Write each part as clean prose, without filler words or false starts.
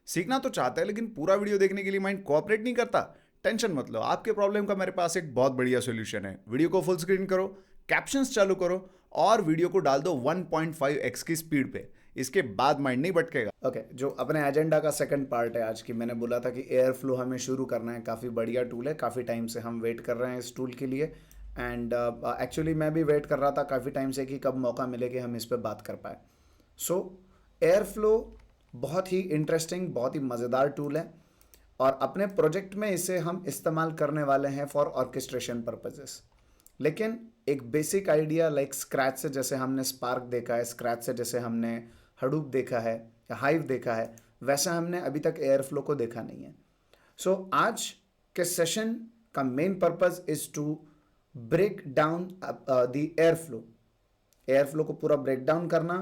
सीखना तो चाहता है लेकिन पूरा वीडियो देखने के लिए माइंड कोऑपरेट नहीं करता। टेंशन मत लो, आपके प्रॉब्लम का मेरे पास एक बहुत बढ़िया सॉल्यूशन है। वीडियो को फुल स्क्रीन करो, कैप्शंस चालू करो और वीडियो को डाल दो 1.5x की स्पीड पे। इसके बाद माइंड नहीं भटकेगा। ओके, जो अपने एजेंडा का सेकंड पार्ट है आज की, मैंने बोला था कि एयर फ्लो हमें शुरू करना है। काफ़ी बढ़िया टूल है, काफ़ी टाइम से हम वेट कर रहे हैं इस टूल के लिए। एंड एक्चुअली मैं भी वेट कर रहा था काफ़ी टाइम से कि कब मौका मिले कि हम इस पर बात कर पाए। सो एयर फ्लो बहुत ही इंटरेस्टिंग, बहुत ही मज़ेदार टूल है और अपने प्रोजेक्ट में इसे हम इस्तेमाल करने वाले हैं फॉर ऑर्केस्ट्रेशन पर्पजेस। लेकिन एक बेसिक आइडिया लाइक स्क्रैच से जैसे हमने स्पार्क देखा है, स्क्रैच से जैसे हमने हडूप देखा है या हाइव देखा है, वैसा हमने अभी तक एयर फ्लो को देखा नहीं है। सो आज के सेशन का main purpose is to break down the Airflow को पूरा ब्रेक डाउन करना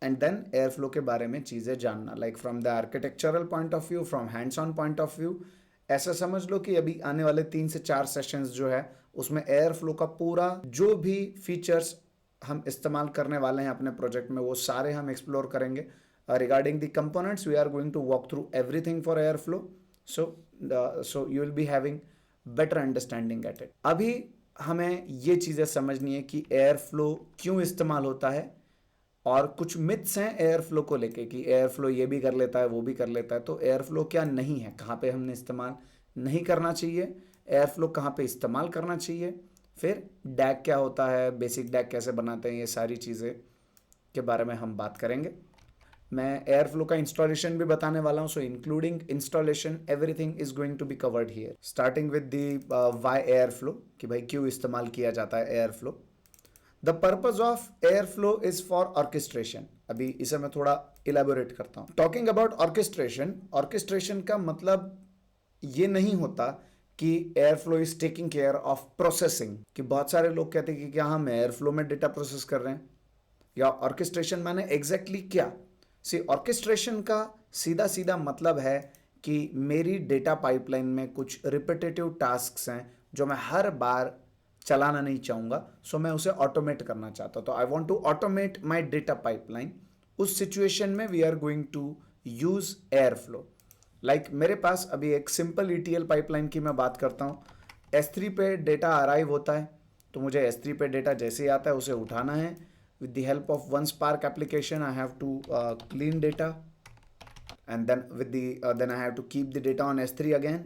एंड देन एयर फ्लो के बारे में चीज़ें जानना, like from the architectural point of view, from hands on point of view. ऐसा समझ लो कि अभी आने वाले 3 से 4 सेशंस जो है उसमें एयर फ्लो का पूरा जो भी फीचर्स हम इस्तेमाल करने वाले हैं अपने प्रोजेक्ट में वो सारे हम एक्सप्लोर करेंगे। Regarding the components we are going to walk through everything for Airflow, so you will be having better understanding at it. अभी हमें ये चीज़ें समझनी है कि एयर फ्लो क्यों इस्तेमाल होता है और कुछ मिथ्स हैं एयर फ्लो को लेके कि एयर फ्लो ये भी कर लेता है वो भी कर लेता है। तो एयर फ्लो क्या नहीं है, कहाँ पे हमने इस्तेमाल नहीं करना चाहिए, एयर फ्लो कहाँ पे इस्तेमाल करना चाहिए, फिर डैक क्या होता है, बेसिक डैक कैसे बनाते हैं, ये सारी चीज़ें के बारे में हम बात करेंगे। मैं एयर फ्लो का इंस्टॉलेशन भी बताने वाला हूँ, so including installation everything is going to be covered here, starting with the why Airflow, कि भाई क्यों इस्तेमाल किया जाता है Airflow. The purpose of Airflow is for orchestration. अभी इसे मैं थोड़ा इलेबोरेट करता हूँ। टॉकिंग अबाउट ऑर्केस्ट्रेशन, ऑर्केस्ट्रेशन का मतलब ये नहीं होता कि Airflow is taking care of processing, कि बहुत सारे लोग कहते हैं कि क्या हम एयर फ्लो में डेटा प्रोसेस कर रहे हैं या ऑर्केस्ट्रेशन माने एग्जैक्टली क्या। सी ऑर्केस्ट्रेशन का सीधा सीधा मतलब है कि मेरी डेटा पाइपलाइन में कुछ रिपीटेटिव टास्क्स हैं जो मैं हर बार चलाना नहीं चाहूँगा, सो मैं उसे ऑटोमेट करना चाहता हूँ। तो I want to automate my data pipeline. उस सिचुएशन में we are going to use Airflow. Like मेरे पास अभी एक सिंपल ईटीएल पाइपलाइन की मैं बात करता हूँ। S3 पे डेटा अराइव होता है, तो मुझे S3 पे डेटा जैसे ही आता है उसे उठाना है। With the help of one Spark application I have to clean data and then I have to keep the data on S3 again.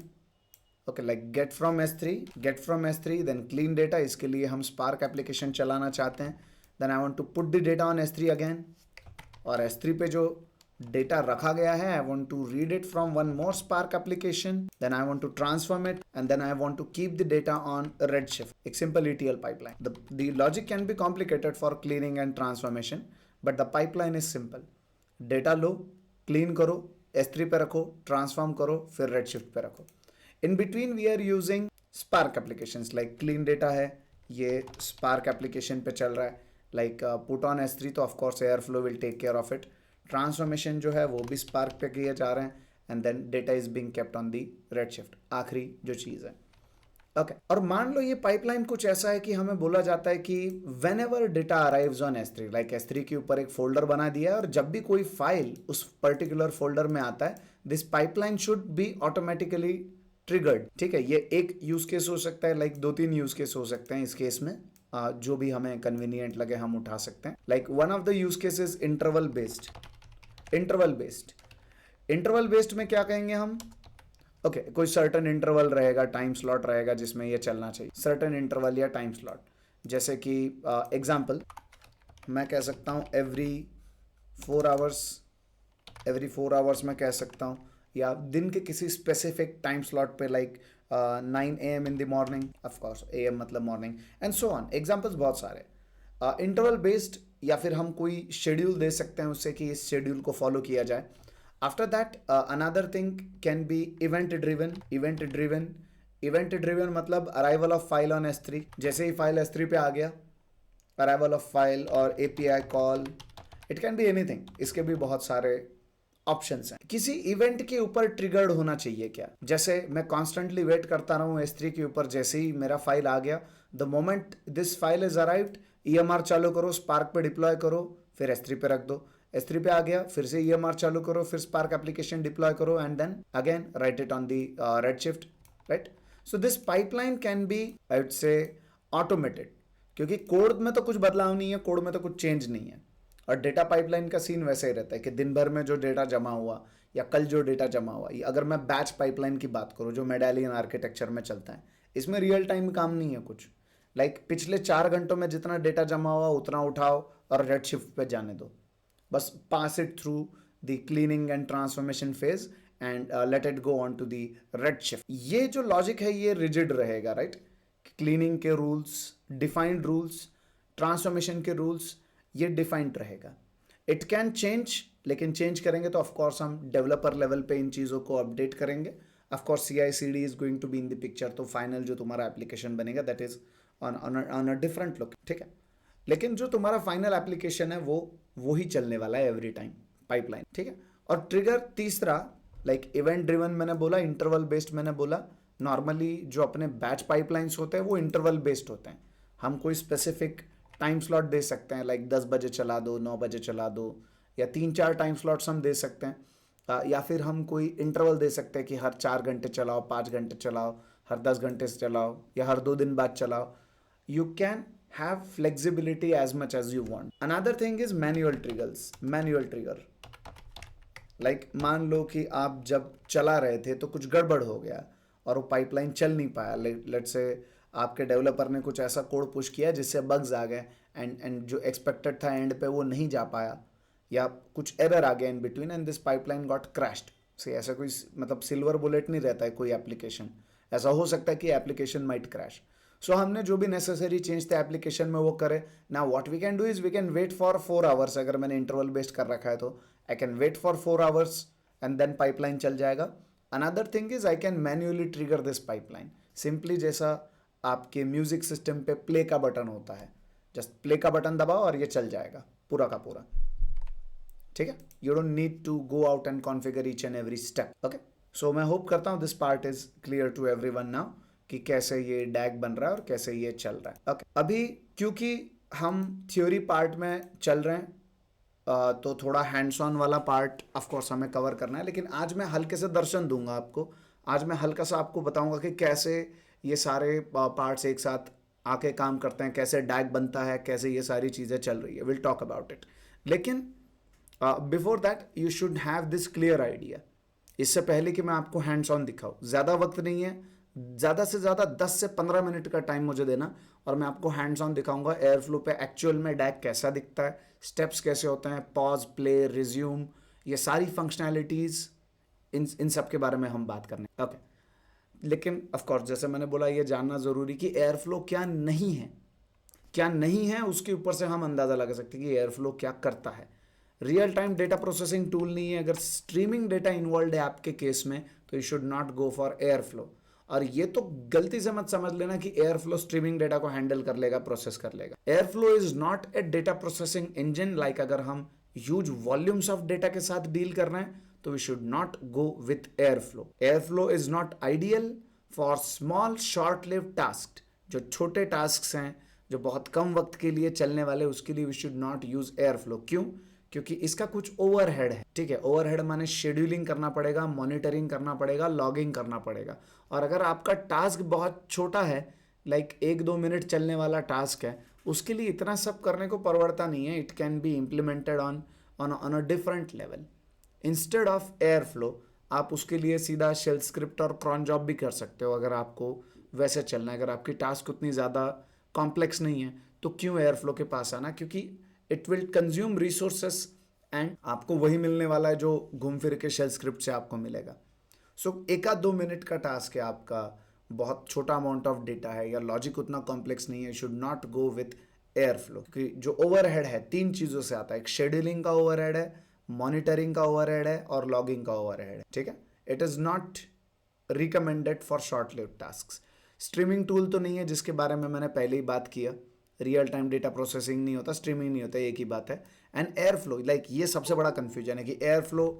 Okay, like get from S3 then clean data, इसके लिए हम Spark application चलाना चाहते हैं। then I want to put the data on S3 again, और S3 पे जो data रखा गया है I want to read it from one more Spark application, then I want to transform it and then I want to keep the data on Redshift. एक simple ETL pipeline. The logic can be complicated for cleaning and transformation, but the pipeline is simple. Data low, clean करो, S3 पे रखो, transform करो, फिर Redshift पे रखो। In between we are using Spark applications, like clean data है ये spark application पे चल रहा है, लाइक पुट ऑन S3 तो of course Airflow will take care of it. Transformation जो है वो भी स्पार्क पे किए जा रहे हैं and then data is being kept on the Redshift, आखिरी जो चीज़ है। ओके, और मान लो ये पाइपलाइन कुछ ऐसा है कि हमें बोला जाता है कि when ever data arrives on S3, like S3 के ऊपर एक फोल्डर बना दिया है और जब भी कोई फाइल उस पर्टिकुलर फोल्डर में आता है this pipeline should be automatically triggered. ठीक है, ये एक यूज केस हो सकता है, लाइक 2-3 यूज केस हो सकते हैं इस केस में, जो भी हमें कन्वीनियंट लगे हम उठा सकते हैं। Like one of the use case is interval based. Interval based में क्या कहेंगे हम, ओके, कोई सर्टन इंटरवल रहेगा, टाइम स्लॉट रहेगा जिसमें ये चलना चाहिए, सर्टन इंटरवल या टाइम स्लॉट। जैसे कि एग्जांपल मैं कह सकता हूँ एवरी 4 आवर्स मैं कह सकता हूँ, या दिन के किसी स्पेसिफिक टाइम स्लॉट पे, like 9 AM in the morning, of course AM मतलब morning, and so on. Examples बहुत सारे इंटरवल बेस्ड, या फिर हम कोई शेड्यूल दे सकते हैं उससे कि इस शेड्यूल को फॉलो किया जाए। After that, another thing can be event driven मतलब arrival of file on S3, जैसे ही फाइल S3 पे आ गया, arrival of file और API call, it can be anything। इसके भी बहुत सारे ऑप्शंस हैं। किसी इवेंट के ऊपर ट्रिगर्ड होना चाहिए क्या, जैसे मैं कॉन्स्टेंटली वेट करता रहूँ S3 के ऊपर, जैसे ही मेरा फाइल आ गया, the moment this file is arrived EMR चालू करो, स्पार्क पे डिप्लॉय करो, फिर S3 पे रख दो। S3 पे आ गया, फिर से EMR चालू करो, फिर स्पार्क एप्लीकेशन डिप्लॉय करो and then again write it on the Redshift, right. So this pipeline can be, I would say, automated, क्योंकि कोड में तो कुछ बदलाव नहीं है, कोड में तो कुछ चेंज नहीं है. और डेटा पाइपलाइन का सीन वैसे ही रहता है कि दिन भर में जो डेटा जमा हुआ या कल जो डेटा जमा हुआ, अगर मैं बैच पाइपलाइन की बात करूँ जो मेडालियन आर्किटेक्चर में चलता है, इसमें रियल टाइम काम नहीं है कुछ. पिछले 4 घंटों में जितना डेटा जमा हुआ उतना उठाओ और Redshift पे जाने दो, बस pass it through the cleaning and transformation phase and let it go on to the Redshift. ये जो लॉजिक है ये रिजिड रहेगा, राइट. क्लीनिंग के रूल्स, डिफाइंड रूल्स, ट्रांसफॉर्मेशन के रूल्स, ये डिफाइंड रहेगा. इट कैन चेंज, लेकिन चेंज करेंगे तो ऑफकोर्स हम डेवलपर लेवल पे इन चीज़ों को अपडेट करेंगे. Of course CI/CD is going to be in the picture, तो फाइनल जो तुम्हारा एप्लीकेशन बनेगा that is on a different look, ठीक है. लेकिन जो तुम्हारा फाइनल एप्लीकेशन है वो ही चलने वाला है एवरी टाइम, पाइपलाइन, ठीक है. और ट्रिगर तीसरा, इवेंट ड्रिवन मैंने बोला, इंटरवल बेस्ड मैंने बोला. नॉर्मली जो अपने बैच पाइपलाइंस होते हैं वो इंटरवल बेस्ड होते हैं. हम कोई स्पेसिफिक टाइम स्लॉट दे सकते हैं, 10 बजे चला दो, 9 बजे चला दो, या 3-4 टाइम स्लॉट्स हम दे सकते हैं. या फिर हम कोई इंटरवल दे सकते हैं कि हर 4 घंटे चलाओ, 5 घंटे चलाओ, हर 10 घंटे से चलाओ, या हर 2 दिन बाद चलाओ. You can have flexibility as much as you want. Another thing is manual triggers. Manual trigger. मान लो कि आप जब चला रहे थे तो कुछ गड़बड़ हो गया और वो पाइपलाइन चल नहीं पाया. लेट्स से आपके डेवलपर ने कुछ ऐसा कोड पुश किया जिससे बग्स आ गए एंड जो एक्सपेक्टेड था एंड पे वो नहीं जा पाया, या कुछ एरर आ गया in between and this pipeline got crashed. से ऐसा कोई सिल्वर बुलेट नहीं रहता है कोई एप्लीकेशन. ऐसा हो सकता है कि एप्लीकेशन माइट क्रैश. सो हमने जो भी नेसेसरी चेंज थे एप्लीकेशन में वो करे. ना what we can do is we can wait for 4 hours. अगर मैंने इंटरवल बेस्ड कर रखा है तो I can wait for 4 hours and then pipeline चल जाएगा. Another thing is I can manually trigger this pipeline. Simply जैसा आपके म्यूजिक सिस्टम पे प्ले का बटन होता है, जस्ट प्ले का बटन दबाओ और ये चल जाएगा पूरा का पूरा, ठीक है. You don't need to go out and configure each and every step. Okay, so मैं होप करता हूँ this part is clear to everyone now कि कैसे ये डैग बन रहा है और कैसे ये चल रहा है. ओके, अभी क्योंकि हम थ्योरी पार्ट में चल रहे हैं तो थोड़ा हैंड्स ऑन वाला पार्ट ऑफ कोर्स हमें कवर करना है. लेकिन आज मैं हल्के से दर्शन दूंगा आपको. आज मैं हल्का सा आपको बताऊंगा कि कैसे ये सारे पार्ट्स एक साथ आके काम करते हैं, कैसे डैग बनता है, कैसे ये सारी चीज़ें चल रही है. Will talk about it. लेकिन before that you should have this clear idea. इससे पहले कि मैं आपको हैंड्स ऑन दिखाऊँ, ज़्यादा वक्त नहीं है, ज़्यादा से ज़्यादा 10 से 15 मिनट का टाइम मुझे देना और मैं आपको हैंड्स ऑन दिखाऊंगा एयरफ्लो पे एक्चुअल में डैग कैसा दिखता है, स्टेप्स कैसे होते हैं, पॉज, प्ले, रिज्यूम, ये सारी फंक्शनैलिटीज़ इन सब के बारे में हम बात करने. ओके, लेकिन ऑफ कोर्स जैसे मैंने बोला ये जानना ज़रूरी कि एयरफ्लो क्या नहीं है. क्या नहीं है उसके ऊपर से हम अंदाज़ा लगा सकते हैं कि एयरफ्लो क्या करता है. Real time data processing tool नहीं है. अगर स्ट्रीमिंग डेटा इन्वॉल्व है आपके केस में तो you should not go for airflow. और ये तो गलती से मत समझ लेना कि एयरफ्लो स्ट्रीमिंग डेटा को हैंडल कर लेगा, प्रोसेस कर लेगा. Airflow is not a data processing engine. अगर हम ह्यूज वॉल्यूम्स ऑफ डेटा के साथ डील कर रहे हैं तो we should not go with Airflow. Airflow is not ideal for small short lived task. जो छोटे टास्क हैं जो बहुत कम वक्त के लिए चलने वाले, उसके लिए we should not use Airflow. क्यों? क्योंकि इसका कुछ ओवरहेड है. ठीक है, ओवरहेड माने शेड्यूलिंग करना पड़ेगा, मॉनिटरिंग करना पड़ेगा, लॉगिंग करना पड़ेगा. और अगर आपका टास्क बहुत छोटा है, 1-2 मिनट चलने वाला टास्क है, उसके लिए इतना सब करने को परवड़ता नहीं है. It can be implemented on a different level. Instead of airflow आप उसके लिए सीधा शेल स्क्रिप्ट और क्रॉन जॉब भी कर सकते हो. अगर आपको वैसे चलना है, अगर आपकी टास्क उतनी ज़्यादा कॉम्प्लेक्स नहीं है तो क्यों एयरफ्लो के पास आना. क्योंकि it will consume resources and आपको वही मिलने वाला है जो घूम फिर के शेल स्क्रिप्ट से आपको मिलेगा. सो 1-2 मिनट का टास्क है आपका, बहुत छोटा अमाउंट ऑफ डेटा है या लॉजिक उतना कॉम्प्लेक्स नहीं है, should not go with airflow. क्योंकि जो ओवरहेड है 3 चीज़ों से आता है. एक शेड्यूलिंग का ओवरहेड है, मॉनिटरिंग का ओवरहेड है और लॉगिंग का ओवरहेड है. ठीक है, it is not recommended for short lived task. Streaming tool तो नहीं है जिसके बारे में मैंने पहले ही बात किया. रियल टाइम डेटा प्रोसेसिंग नहीं होता, स्ट्रीमिंग नहीं होता, एक ही बात है. एंड एयरफ्लो, ये सबसे बड़ा कन्फ्यूजन है कि airflow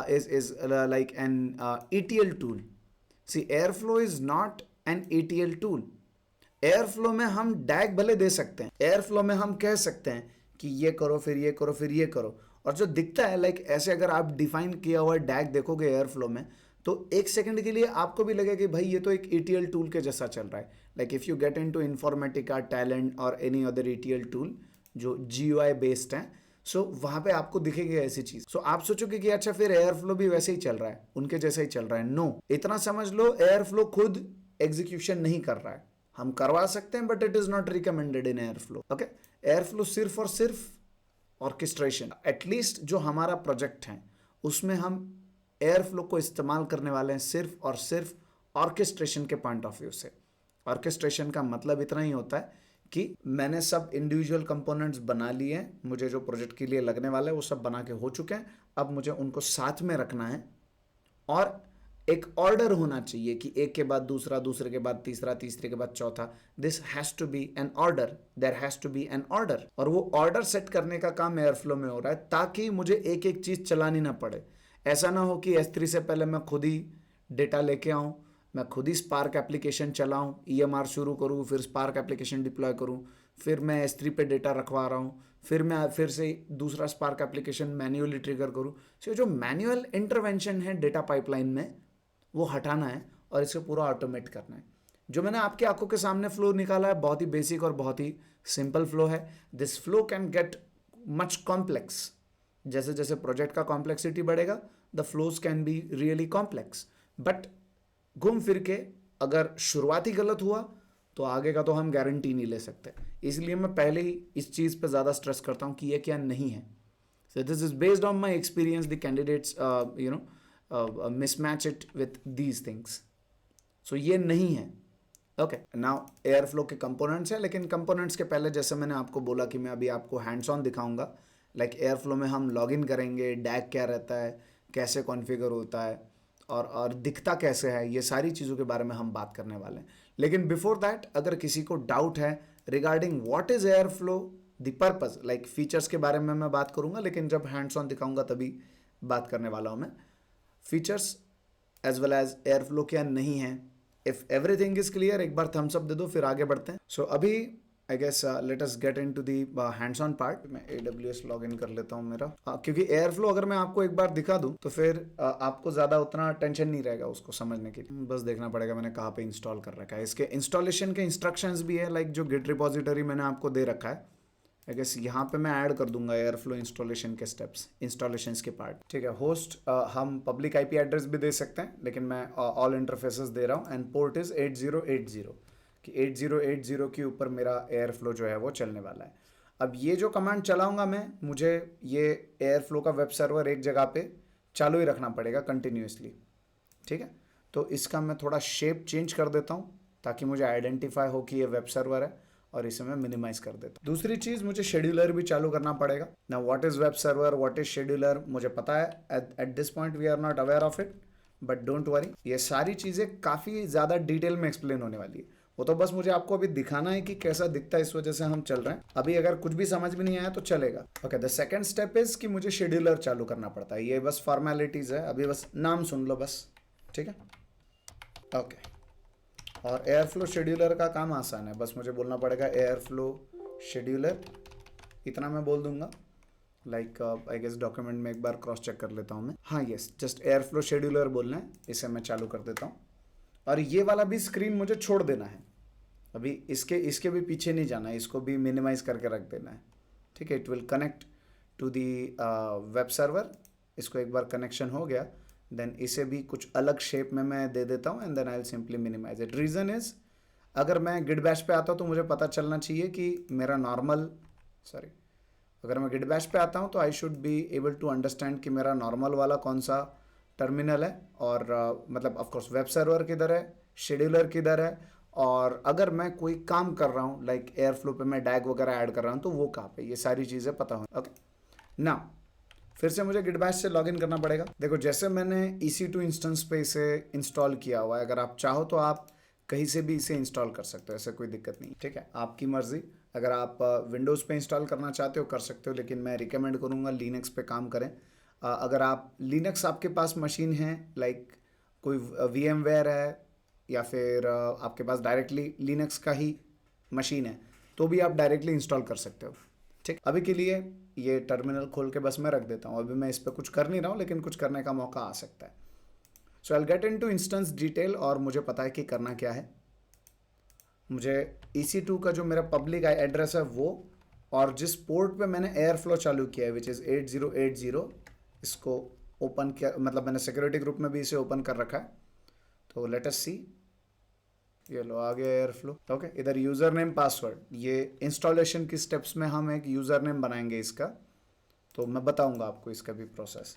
is like an ETL tool. See, Airflow is not an ETL tool. Airflow में हम डैग भले दे सकते हैं, Airflow में हम कह सकते हैं कि ये करो फिर ये करो फिर ये करो, और जो दिखता है लाइक ऐसे, अगर आप डिफाइन किया हुआ डैग देखोगे एयर फ्लो में, तो एक सेकंड के लिए आपको भी लगेगा कि भाई ये तो एक ETL टूल के जैसा चल रहा है. Like if you get into Informatica, talent और एनी अदर ETL टूल जो GUI बेस्ड है, सो वहाँ पे आपको दिखेगी ऐसी चीज़. सो आप सोचोगे कि अच्छा फिर एयर फ्लो भी वैसे ही चल रहा है, उनके जैसा ही चल रहा है. नो, इतना समझ लो एयर फ्लो खुद एग्जीक्यूशन नहीं कर रहा है. हम करवा सकते हैं but it is not recommended in air flow. Okay, air flow सिर्फ और सिर्फ ऑर्केस्ट्रेशन, एटलीस्ट जो हमारा प्रोजेक्ट है उसमें हम एयर फ्लो को इस्तेमाल करने वाले हैं सिर्फ और सिर्फ ऑर्केस्ट्रेशन के पॉइंट ऑफ व्यू से. ऑर्केस्ट्रेशन का मतलब इतना ही होता है कि मैंने सब इंडिविजुअल कंपोनेंट्स बना लिए हैं, मुझे जो प्रोजेक्ट के लिए लगने वाला है वो सब बना के हो चुके हैं, अब मुझे उनको साथ में रखना है और एक ऑर्डर होना चाहिए कि एक के बाद दूसरा, दूसरे के बाद तीसरा, तीसरे के बाद चौथा. This has to be an order, there has to be an order. और वो ऑर्डर सेट करने का काम एयर फ्लो में हो रहा है ताकि मुझे एक एक चीज़ चलानी ना पड़े. ऐसा ना हो कि S3 से पहले मैं खुद ही डेटा लेके आऊँ, मैं खुद ही स्पार्क एप्लीकेशन चलाऊँ, EMR शुरू करूँ, फिर स्पार्क एप्लीकेशन डिप्लॉय करूँ, फिर मैं S3 पे डेटा रखवा रहा हूँ, फिर मैं फिर से दूसरा स्पार्क एप्लीकेशन मैन्युअली ट्रिगर करूँ. सो जो मैनुअल इंटरवेंशन है डेटा पाइपलाइन में वो हटाना है और इसे पूरा ऑटोमेट करना है. जो मैंने आपकी आंखों के सामने फ्लो निकाला है बहुत ही बेसिक और बहुत ही सिंपल फ्लो है. This flow can get much complex. जैसे जैसे प्रोजेक्ट का कॉम्प्लेक्सिटी बढ़ेगा the flows can be really complex. But घूम फिर के अगर शुरुआत ही गलत हुआ तो आगे का तो हम गारंटी नहीं ले सकते. इसलिए मैं पहले ही इस चीज़ पे ज़्यादा स्ट्रेस करता हूँ कि ये क्या नहीं है. So this is based on my experience. The candidates mismatch it with these things. So ये नहीं है. ओके, नाउ एयर फ्लो के कंपोनेंट्स हैं, लेकिन कंपोनेंट्स के पहले जैसे मैंने आपको बोला कि मैं अभी आपको हैंड्स ऑन दिखाऊंगा. लाइक एयर फ्लो में हम लॉगिन करेंगे, डैग क्या रहता है, कैसे कॉन्फ़िगर होता है और दिखता कैसे है, ये सारी चीज़ों के बारे में हम बात करने वाले हैं. लेकिन बिफोर दैट अगर किसी को डाउट है regarding what is air flow, the purpose, like features के बारे में मैं बात करूंगा, लेकिन जब हैंड्स ऑन दिखाऊंगा तभी बात करने वाला हूँ मैं. Features as well as Airflow क्या नहीं है. इफ एवरीथिंग इज क्लियर एक बार थम्स अप दे दो, फिर आगे बढ़ते हैं. सो अभी I guess let us get into the hands on part. मैं AWS लॉग इन कर लेता हूँ मेरा, क्योंकि एयर फ्लो अगर मैं आपको एक बार दिखा दूँ तो फिर आपको ज़्यादा उतना टेंशन नहीं रहेगा उसको समझने के लिए. बस देखना पड़ेगा मैंने कहाँ पे इंस्टॉल कर रखा है. इसके इंस्टॉलेशन के इंस्ट्रक्शंस भी है, लाइक जो गिट रिपोजिटरी मैंने आपको दे रखा है. आई गेस यहाँ पे मैं ऐड कर दूंगा एयर फ्लो इंस्टॉलेशन के स्टेप्स, इंस्टॉलेशंस के पार्ट. ठीक है, होस्ट हम पब्लिक IP एड्रेस भी दे सकते हैं, लेकिन मैं ऑल इंटरफेसेस दे रहा हूँ. एंड पोर्ट इज़ 8080 कि 8080 के ऊपर मेरा एयर फ्लो जो है वो चलने वाला है. अब ये जो कमांड चलाऊंगा मैं, मुझे ये एयर फ्लो का वेब सर्वर एक जगह पे चालू ही रखना पड़ेगा कंटिन्यूसली. ठीक है, तो इसका मैं थोड़ा शेप चेंज कर देता हूँ ताकि मुझे आइडेंटिफाई हो कि ये वेब सर्वर है, और इसे मैं मिनिमाइज कर देता हूँ. दूसरी चीज़, मुझे शेड्यूलर भी चालू करना पड़ेगा. ना what is web server, what is scheduler, मुझे पता है. At this point we are not aware of it, but don't worry, ये सारी चीज़ें काफ़ी ज़्यादा डिटेल में एक्सप्लेन होने वाली है. वो तो बस मुझे आपको अभी दिखाना है कि कैसा दिखता है, इस वजह से हम चल रहे हैं. अभी अगर कुछ भी समझ में नहीं आया तो चलेगा. Okay, the second step is कि मुझे शेड्यूलर चालू करना पड़ता है. ये बस फॉर्मेलिटीज़ है, अभी बस नाम सुन लो बस. ठीक है, ओके. और एयर फ्लो शेड्यूलर का काम आसान है, बस मुझे बोलना पड़ेगा एयर फ्लो शेड्यूलर, इतना मैं बोल दूंगा. लाइक आई गेस डॉक्यूमेंट में एक बार क्रॉस चेक कर लेता हूँ मैं. हाँ yes, just air flow scheduler बोलना है. इसे मैं चालू कर देता हूँ और ये वाला भी स्क्रीन मुझे छोड़ देना है. अभी इसके भी पीछे नहीं जाना है, इसको भी मिनिमाइज करके रख देना है. ठीक है, it will connect to the web server. इसको एक बार कनेक्शन हो गया, देन इसे भी कुछ अलग शेप में मैं दे देता हूँ, and then I will simply minimise it. Reason is, अगर मैं गिट बैश पे आता हूँ तो मुझे पता चलना चाहिए कि मेरा नॉर्मल, सॉरी, अगर मैं गिट बैश पे आता हूँ तो I should be able to understand कि मेरा नॉर्मल वाला कौन सा टर्मिनल है, और मतलब ऑफकोर्स वेब सर्वर किधर है, शेड्यूलर किधर है, और अगर मैं कोई काम कर रहा हूँ लाइक एयर फ्लो पे मैं डैग वगैरह ऐड कर रहा हूँ तो वो कहाँ पे, ये सारी चीज़ें पता हो. ओके, ना फिर से मुझे गिट बैश से लॉगिन करना पड़ेगा. देखो, जैसे मैंने EC2 इंस्टेंस पे इसे इंस्टॉल किया हुआ है, अगर आप चाहो तो आप कहीं से भी इसे इंस्टॉल कर सकते हो, ऐसा कोई दिक्कत नहीं. ठीक है, आपकी मर्ज़ी. अगर आप विंडोज़ पे इंस्टॉल करना चाहते हो कर सकते हो, लेकिन मैं रिकमेंड करूँगा लिनक्स पे काम करें. अगर आप लिनक्स आपके पास मशीन है, लाइक कोई VMware है, या फिर आपके पास डायरेक्टली लिनक्स का ही मशीन है, तो भी आप डायरेक्टली इंस्टॉल कर सकते हो. ठीक, अभी के लिए ये टर्मिनल खोल के बस मैं रख देता हूँ, अभी मैं इस पर कुछ कर नहीं रहा हूँ, लेकिन कुछ करने का मौका आ सकता है। So I will get into instance detail, और मुझे पता है कि करना क्या है। मुझे EC2 का जो मेरा पब्लिक एड्रेस है वो, और जिस पोर्ट पे मैंने एयर फ्लो चालू किया है विच इज़ 8080, इसको ओपन किया, मतलब मैंने सिक्योरिटी ग्रुप में भी इसे ओपन कर रखा है। तो लेट अस सी, ये लो आ गया एयर फ्लो। ओके, इधर यूज़र नेम पासवर्ड, ये इंस्टॉलेशन की स्टेप्स में हम एक यूज़र नेम बनाएंगे इसका, तो मैं बताऊंगा आपको इसका भी प्रोसेस।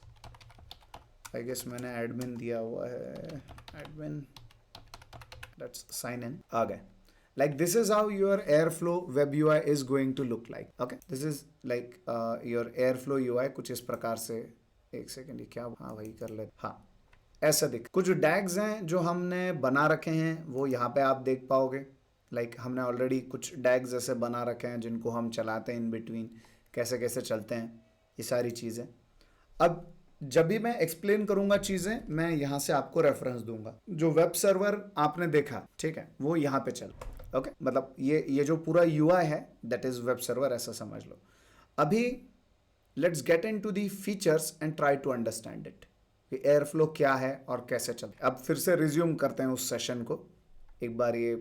आई गेस मैंने एडमिन दिया हुआ है, एडमिन, लेट्स साइन इन, आ गए। Like this is how your Airflow web UI is going to look like. Okay, this is like your Airflow UI कुछ इस प्रकार से। एक सेकेंड, क्या, हाँ वही कर ले, हाँ ऐसा दिख। कुछ डैग्स हैं जो हमने बना रखे हैं, वो यहाँ पे आप देख पाओगे। Like हमने ऑलरेडी कुछ डैग्स ऐसे बना रखे हैं जिनको हम चलाते हैं इन बिटवीन, कैसे कैसे चलते हैं ये सारी चीज़ें। अब जब भी मैं एक्सप्लेन करूंगा चीज़ें, मैं यहाँ से आपको रेफरेंस दूंगा। जो वेब सर्वर आपने देखा, ठीक है, वो यहाँ पे चल। ओके, मतलब ये जो पूरा UI है दैट इज वेब सर्वर, ऐसा समझ लो। अभी let's get into the features and try to understand it, कि एयरफ्लो क्या है और कैसे चलता है। अब फिर से रिज्यूम करते हैं उस सेशन को, एक बार ये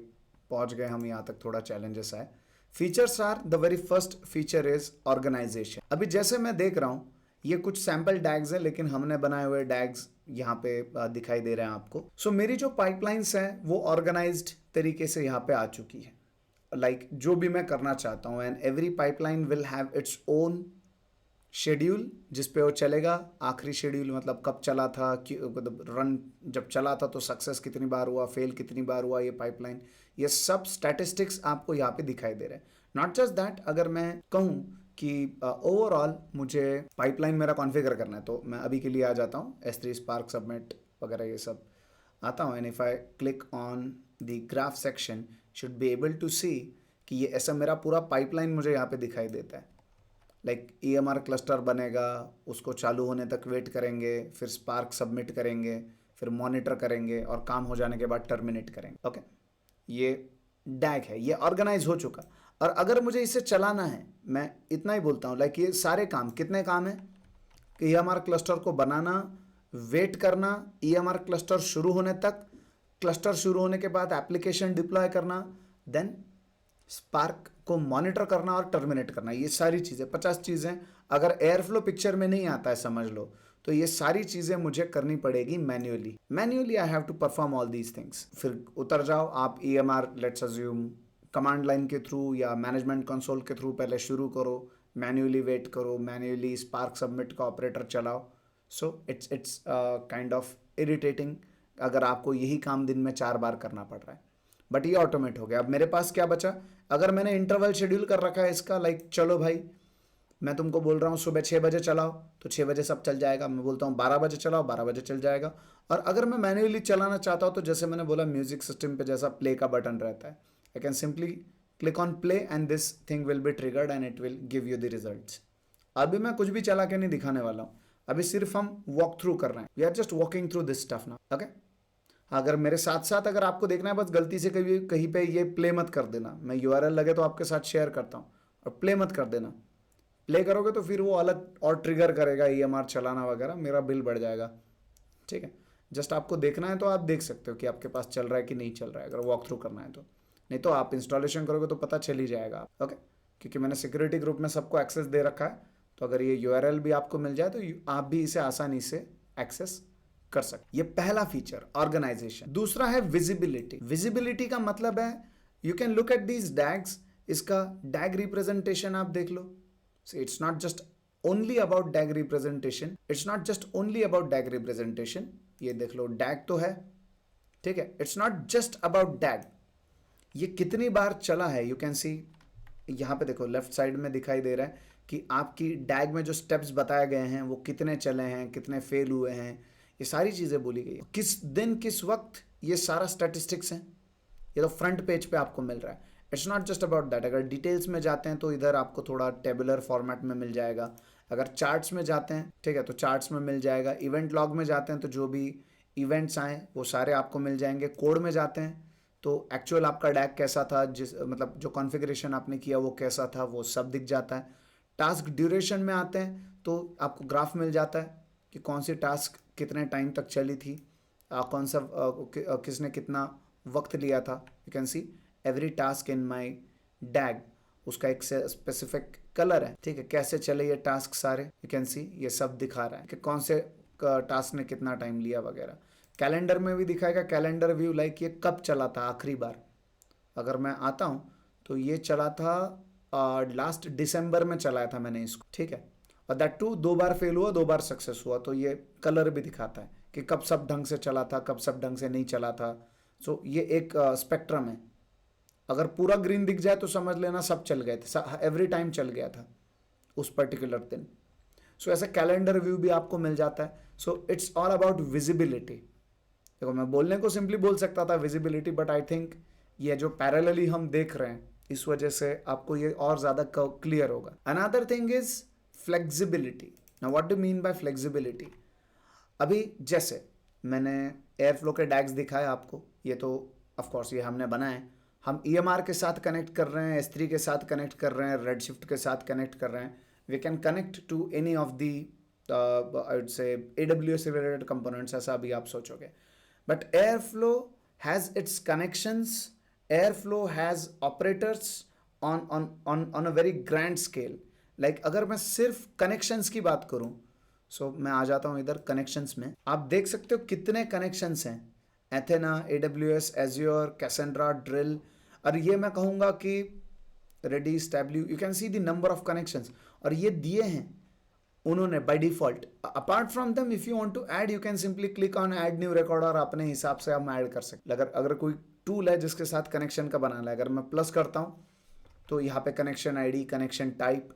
पहुंच गए हम यहाँ तक, थोड़ा चैलेंजेस आए। Features are, the very first feature is organisation. अभी जैसे मैं देख रहा हूँ ये कुछ सैम्पल डैग्स है, लेकिन हमने बनाए हुए डैग्स यहाँ पे दिखाई दे रहे हैं आपको। सो मेरी जो पाइपलाइंस हैं वो ऑर्गेनाइज्ड तरीके से यहाँ पे आ चुकी है। लाइक जो भी मैं करना चाहता हूँ, and every pipeline will have its own schedule जिस पे वो चलेगा। आखिरी शेड्यूल मतलब कब चला था, रन जब चला था तो सक्सेस कितनी बार हुआ, फेल कितनी बार हुआ, ये पाइपलाइन, ये सब स्टैटिस्टिक्स आपको यहाँ पे दिखाई दे रहे हैं। नॉट जस्ट दैट, अगर मैं कहूँ कि ओवरऑल मुझे पाइपलाइन मेरा कॉन्फ़िगर करना है, तो मैं अभी के लिए आ जाता हूँ S3 स्पार्क सबमिट वगैरह ये सब आता हूँ, and if I click on the graph section should be able to see कि ये ऐसा मेरा पूरा पाइपलाइन मुझे यहाँ पे दिखाई देता है। लाइक EMR क्लस्टर बनेगा, उसको चालू होने तक वेट करेंगे, फिर स्पार्क सबमिट करेंगे, फिर मॉनिटर करेंगे, और काम हो जाने के बाद टर्मिनेट करेंगे। ओके, ये डैग है, ये ऑर्गेनाइज हो चुका। और अगर मुझे इसे चलाना है, मैं इतना ही बोलता हूँ, लाइक ये सारे काम, कितने काम है कि EMR क्लस्टर को बनाना, वेट करना EMR क्लस्टर शुरू होने तक, क्लस्टर शुरू होने के बाद एप्लीकेशन डिप्लॉय करना, देन स्पार्क को मॉनिटर करना और टर्मिनेट करना। ये सारी चीज़ें 50 चीज़ें अगर एयरफ्लो पिक्चर में नहीं आता है, समझ लो, तो ये सारी चीज़ें मुझे करनी पड़ेगी manually. I have to perform all these things. फिर उतर जाओ आप EMR, let's assume command line के थ्रू या मैनेजमेंट कंसोल के थ्रू पहले शुरू करो, मैन्युअली वेट करो, मैन्युअली स्पार्क सबमिट का ऑपरेटर चलाओ। So it's kind of irritating अगर आपको यही काम दिन में 4 बार करना पड़ रहा है, बट ये ऑटोमेट हो गया। अब मेरे पास क्या बचा, अगर मैंने इंटरवल शेड्यूल कर रखा है इसका, लाइक चलो भाई मैं तुमको बोल रहा हूँ सुबह 6 बजे चलाओ, तो 6 बजे सब चल जाएगा। मैं बोलता हूँ 12 बजे चलाओ, 12 बजे चल जाएगा। और अगर मैं मैन्युअली चलाना चाहता हूँ, तो जैसे मैंने बोला म्यूजिक सिस्टम पे जैसा प्ले का बटन रहता है, I can simply click on play and this thing will be triggered and it will give you the results. अभी मैं कुछ भी चला के नहीं दिखाने वाला हूँ, अभी सिर्फ हम वॉक थ्रू कर रहे हैं, we are just walking through this stuff ना। ओके, अगर मेरे साथ साथ अगर आपको देखना है, बस गलती से कभी कहीं पे ये प्ले मत कर देना। मैं URL लगे तो आपके साथ शेयर करता हूँ, और प्ले मत कर देना। प्ले करोगे तो फिर वो अलग और ट्रिगर करेगा EMR चलाना वगैरह, मेरा बिल बढ़ जाएगा। ठीक है, जस्ट आपको देखना है तो आप देख सकते हो कि आपके पास चल रहा है कि नहीं चल रहा है, अगर वॉक थ्रू करना है तो। नहीं तो आप इंस्टॉलेशन करोगे तो पता चल ही जाएगा। ओके, क्योंकि मैंने सिक्योरिटी ग्रुप में सबको एक्सेस दे रखा है, तो अगर ये URL भी आपको मिल जाए तो आप भी इसे आसानी से एक्सेस कर सकते। ये पहला फीचर ऑर्गेनाइजेशन। दूसरा है विजिबिलिटी। विजिबिलिटी का मतलब है you can look at these DAGs, इसका डैग रिप्रेजेंटेशन आप देख लो। It's not just only about DAG representation, it's not just only about DAG representation. ये देख लो, डैग तो है, ठीक है, it's not just about DAG. ये कितनी बार चला है, यू कैन सी यहाँ पे देखो लेफ्ट साइड में दिखाई दे रहा है कि आपकी डैग में जो स्टेप्स बताए गए हैं वो कितने चले हैं, कितने फेल हुए हैं, ये सारी चीज़ें बोली गई है। किस दिन किस वक्त, ये सारा स्टैटिस्टिक्स हैं, ये तो फ्रंट पेज पे आपको मिल रहा है। It's not just about that. अगर डिटेल्स में जाते हैं तो इधर आपको थोड़ा टेबुलर फॉर्मेट में मिल जाएगा। अगर चार्ट्स में जाते हैं, ठीक है, तो चार्ट्स में मिल जाएगा। इवेंट लॉग में जाते हैं तो जो भी इवेंट्स आए वो सारे आपको मिल जाएंगे। कोड में जाते हैं तो एक्चुअल आपका डैग कैसा था, जिस मतलब जो कॉन्फ़िगरेशन आपने किया वो कैसा था, वो सब दिख जाता है। टास्क ड्यूरेशन में आते हैं तो आपको ग्राफ मिल जाता है कि कौन सी टास्क कितने टाइम तक चली थी, कौन सा किसने कितना वक्त लिया था. You can see every task in my DAG, उसका एक स्पेसिफिक कलर है, ठीक है. कैसे चले ये टास्क सारे, यू कैन सी ये सब दिखा रहा है कि कौन से टास्क ने कितना टाइम लिया वगैरह. कैलेंडर में भी दिखाएगा, कैलेंडर व्यू लाइक ये कब चला था आखिरी बार. अगर मैं आता हूँ तो ये चला था लास्ट दिसंबर में चलाया था मैंने इसको, ठीक है. और दैट टू 2 बार फेल हुआ, 2 बार सक्सेस हुआ. तो ये कलर भी दिखाता है कि कब सब ढंग से चला था, कब सब ढंग से नहीं चला था. सो ये एक स्पेक्ट्रम है. अगर पूरा ग्रीन दिख जाए तो समझ लेना सब चल गए थे, एवरी टाइम चल गया था उस पर्टिकुलर दिन. सो ऐसा कैलेंडर व्यू भी आपको मिल जाता है. So it's all about visibility. देखो मैं बोलने को सिंपली बोल सकता था विजिबिलिटी, बट आई थिंक ये जो पैरेलली हम देख रहे हैं इस वजह से आपको ये और ज़्यादा क्लियर होगा. Another thing is flexibility. Now what do mean by flexibility? अभी जैसे मैंने एयरफ्लो के डैग्स दिखाए आपको, ये तो ऑफ कोर्स ये हमने बनाए. हम EMR के साथ कनेक्ट कर रहे हैं, S3 के साथ कनेक्ट कर रहे हैं, रेडशिफ्ट के साथ कनेक्ट कर रहे हैं. We can connect to any of the I would say AWS related components, ऐसा अभी आप सोचोगे. But Airflow has its connections, Airflow has operators on a very grand scale. Like अगर मैं सिर्फ कनेक्शंस की बात करूं, सो मैं आ जाता हूं इधर कनेक्शंस में. आप देख सकते हो कितने कनेक्शंस हैं. Athena, AWS, Azure, Cassandra, Drill. और ये मैं कहूँगा कि Redis, Tableau, you can see the number of connections. और ये दिए हैं उन्होंने by default. Apart from them if you want to add you can simply click on add new record और अपने हिसाब से हम ऐड कर सकते. अगर कोई टूल है जिसके साथ कनेक्शन का बनाना है, अगर मैं प्लस करता हूँ तो यहाँ पे कनेक्शन ID, कनेक्शन टाइप,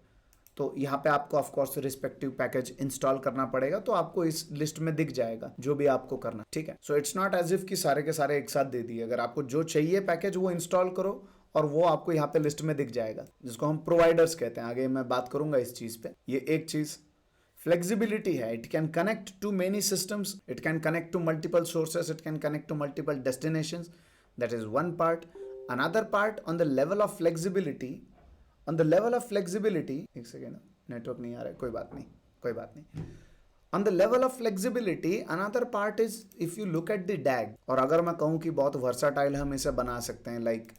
तो यहाँ पे आपको of course respective package install करना पड़ेगा. तो आपको इस लिस्ट में दिख जाएगा जो भी आपको करना, ठीक है. So it's not as if कि सारे के सारे एक साथ दे दिए. अगर आपको जो चाहिए पैकेज वो इंस्टॉल करो और वो आपको यहाँ पे लिस्ट में दिख जाएगा, जिसको हम प्रोवाइडर्स कहते हैं. आगे मैं बात करूंगा इस चीज़ पे. ये एक चीज़ फ्लेक्सिबिलिटी है. It can connect to many systems, it can connect to multiple sources, it can connect to multiple destinations. That is one part. Another part on the level of flexibility, on the level of flexibility, एक second network नहीं आ रहा है, कोई बात नहीं, कोई बात नहीं. On the level of flexibility another part is if you look at the DAG. और अगर मैं कहूँ कि बहुत वर्साटाइल हम इसे बना सकते हैं, लाइक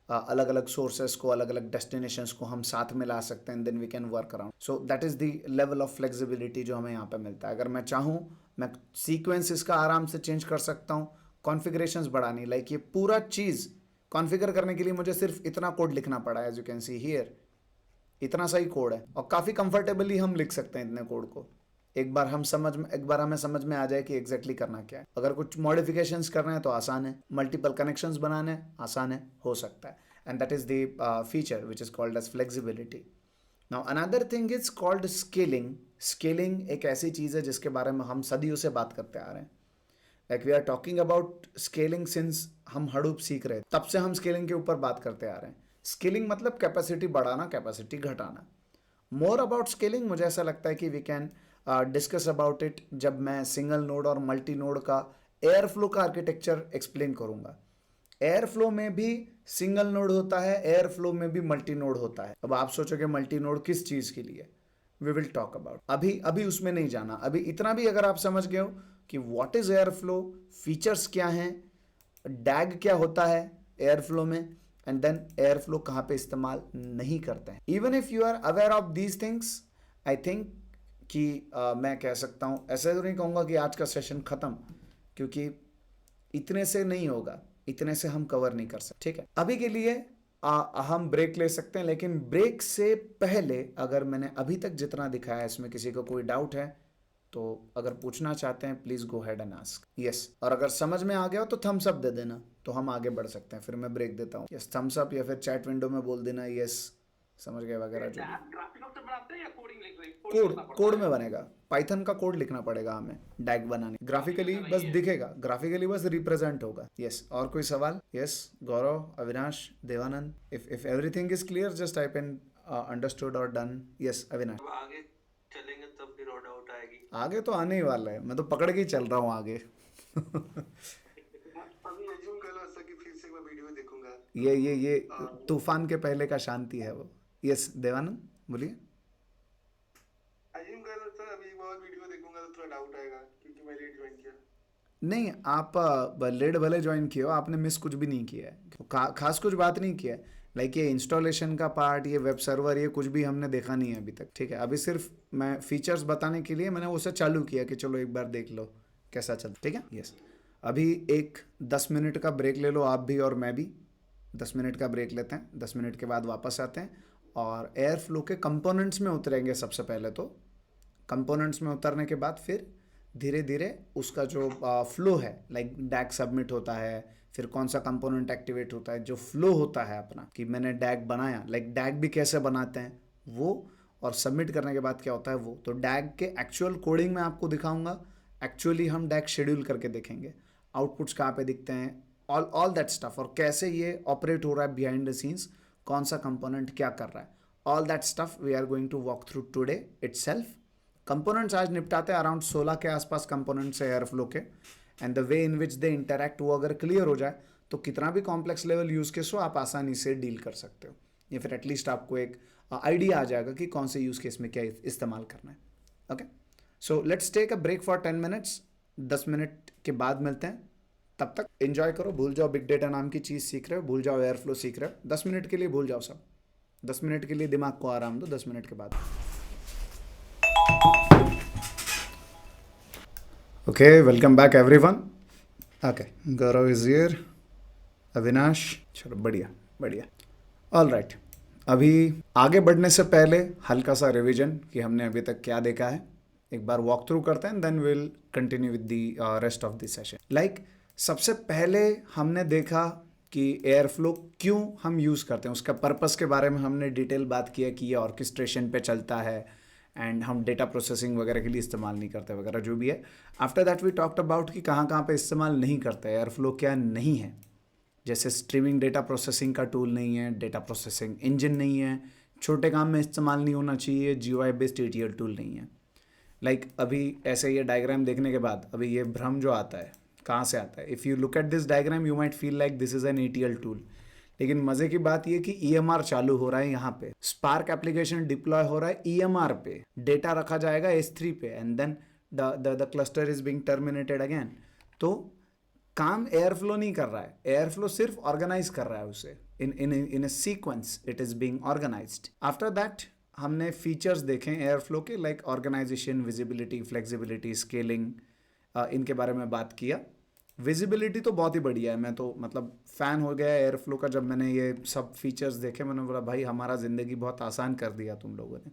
अलग अलग सोर्सेस को, अलग अलग डेस्टिनेशंस को हम साथ में ला सकते हैं, then we can work around. So that is the level of flexibility जो हमें यहाँ पे मिलता है. अगर मैं चाहूँ मैं सीक्वेंस इसका आराम से चेंज कर सकता हूँ, कॉन्फ़िगरेशंस बढ़ानी, लाइक ये पूरा चीज़ कॉन्फ़िगर करने के लिए मुझे सिर्फ इतना कोड लिखना पड़ा है. As you can see here इतना सही कोड है और काफ़ी कंफर्टेबली हम लिख सकते हैं इतने कोड को. एक बार हमें समझ में आ जाए कि एग्जैक्टली करना क्या है. अगर कुछ मॉडिफिकेशंस करना है तो आसान है, मल्टीपल कनेक्शंस बनाने हैं आसान है, हो सकता है. And that is the feature which is called as flexibility. Now another thing is called scaling. Scaling एक ऐसी चीज़ है जिसके बारे में हम सदियों से बात करते आ रहे हैं. Like we are talking about scaling since हम हडूप सीख रहे हैं, तब से हम स्केलिंग के ऊपर बात करते आ रहे हैं. स्केलिंग मतलब कैपेसिटी बढ़ाना, कैपेसिटी घटाना. मोर अबाउट स्केलिंग मुझे ऐसा लगता है कि we can discuss about it जब मैं सिंगल नोड और मल्टी नोड का एयरफ्लो का आर्किटेक्चर एक्सप्लेन करूंगा. एयरफ्लो में भी सिंगल नोड होता है, एयरफ्लो में भी मल्टी नोड होता है. अब आप सोचोगे मल्टी नोड किस चीज़ के लिए, वी विल टॉक अबाउट. अभी उसमें नहीं जाना. अभी इतना भी अगर आप समझ गए हो कि व्हाट इज एयरफ्लो, फीचर्स क्या हैं, डैग क्या होता है एयरफ्लो में, एंड देन एयरफ्लो कहाँ पे इस्तेमाल नहीं करते हैं. Even if you are aware of these things, I think कि मैं कह सकता हूँ, ऐसे तो नहीं कहूँगा कि आज का सेशन ख़त्म, क्योंकि इतने से नहीं होगा, इतने से हम कवर नहीं कर सकते. ठीक है, अभी के लिए हम ब्रेक ले सकते हैं. लेकिन ब्रेक से पहले अगर मैंने अभी तक जितना दिखाया है इसमें किसी को कोई डाउट है तो अगर पूछना चाहते हैं please go head and ask. Yes, और अगर समझ में आ गया हो तो थम्स अप दे देना, तो हम आगे बढ़ सकते हैं. फिर मैं ब्रेक देता हूँ. यस, थम्स अप, या फिर चैट विंडो में बोल देना यस समझ गए वगैरह. जो कोड में बनेगा, पाइथन का कोड लिखना पड़ेगा हमें डैग बनाने. ग्राफिकली बस दिखेगा, ग्राफिकली बस रिप्रेजेंट होगा. यस, और कोई सवाल? Yes, Gaurav, Avinash, Devanand, if everything is clear just type in understood और डन. यस अविनाश. आगे चलेंगे तब भी नो डाउट आएगी. आगे तो आने ही वाला है, मैं तो पकड़ के ही चल रहा हूँ आगे. अभी अज्यूम कर लो कि फिर से मैं वीडियो देखूंगा. ये तूफान के पहले का शांति है वो. यस देवानंद बोलिए. नहीं, आप लेट भले ज्वाइन किए हो, आपने मिस कुछ भी नहीं किया है, खास कुछ बात नहीं किया है। लाइक ये इंस्टॉलेशन का पार्ट, ये वेब सर्वर, ये कुछ भी हमने देखा नहीं है अभी तक, ठीक है। अभी सिर्फ मैं फीचर्स बताने के लिए मैंने उसे चालू किया कि चलो एक बार देख लो कैसा चलता, ठीक है। यस, अभी एक 10 मिनट का ब्रेक ले लो, आप भी और मैं भी 10 मिनट का ब्रेक लेते हैं। 10 मिनट के बाद वापस आते हैं और एयर फ्लो के कंपोनेंट्स में उतरेंगे सबसे पहले। तो कंपोनेंट्स में उतरने के बाद फिर धीरे धीरे उसका जो फ्लो है, लाइक डैग सबमिट होता है, फिर कौन सा कंपोनेंट एक्टिवेट होता है, जो फ्लो होता है अपना कि मैंने डैग बनाया, लाइक डैग भी कैसे बनाते हैं वो, और सबमिट करने के बाद क्या होता है वो। तो डैग के एक्चुअल कोडिंग में आपको दिखाऊंगा, एक्चुअली हम डैग शेड्यूल करके देखेंगे, आउटपुट्स कहाँ पे दिखते हैं, ऑल दैट स्टफ, और कैसे ये ऑपरेट हो रहा है बिहाइंड द सीन्स, कौन सा कंपोनेंट क्या कर रहा है, all that stuff we are going to walk through today itself. Components आज निपटाते हैं, अराउंड 16 के आसपास कंपोनेंट्स है एयर फ्लो के, and the way in which they interact वो अगर क्लियर हो जाए तो कितना भी कॉम्प्लेक्स लेवल यूज केस हो आप आसानी से डील कर सकते हो, या फिर एटलीस्ट आपको एक आइडिया आ जाएगा कि कौन से यूज केस में क्या इस्तेमाल करना है। Okay, so let's take a break for 10 minutes. 10 minute के बाद मिलते हैं, तब तक एंजॉय करो, भूल जाओ बिग डेटा नाम की चीज़ सीख रहे हो, भूल जाओ एयर फ्लो सीख रहे हो, 10 मिनट के लिए भूल जाओ सब, 10 मिनट के लिए दिमाग को आराम दो, 10 मिनट के बाद। Okay, welcome back everyone. Okay, Gaurav is here, Avinash, चलो बढ़िया बढ़िया, ऑल राइट। अभी आगे बढ़ने से पहले हल्का सा रिवीजन कि हमने अभी तक क्या देखा है, एक बार वॉक थ्रू करते हैं, then will continue with the rest of the session. Like सबसे पहले हमने देखा कि एयर फ्लो क्यों हम यूज़ करते हैं, उसका पर्पस के बारे में हमने डिटेल बात किया कि ये ऑर्केस्ट्रेशन पे चलता है एंड हम डेटा प्रोसेसिंग वगैरह के लिए इस्तेमाल नहीं करते वगैरह जो भी है। After that we talked about कि कहाँ कहाँ पे इस्तेमाल नहीं करते, एयर फ्लो क्या नहीं है, जैसे स्ट्रीमिंग डेटा प्रोसेसिंग का टूल नहीं है, डेटा प्रोसेसिंग इंजन नहीं है, छोटे काम में इस्तेमाल नहीं होना चाहिए, GUI बेस्ड ETL टूल नहीं है। लाइक अभी ऐसे ये डायग्राम देखने के बाद अभी ये भ्रम जो आता है कहाँ से आता है, if you look at this diagram you might feel like this is an ETL tool, लेकिन मज़े की बात ये कि EMR चालू हो रहा है, यहाँ पे स्पार्क एप्लीकेशन डिप्लॉय हो रहा है EMR पे, डेटा रखा जाएगा S3 पे, and then the cluster is being terminated again. तो काम एयर फ्लो नहीं कर रहा है, एयर फ्लो सिर्फ ऑर्गेनाइज कर रहा है उसे, in a sequence it is being organised. After that हमने फीचर्स देखे एयर फ्लो के, like organisation, visibility, flexibility, scaling, इनके बारे में बात किया। विजिबिलिटी तो बहुत ही बढ़िया है, मैं तो मतलब फ़ैन हो गया एयर फ्लो का, जब मैंने ये सब फीचर्स देखे मैंने बोला भाई हमारा ज़िंदगी बहुत आसान कर दिया तुम लोगों ने।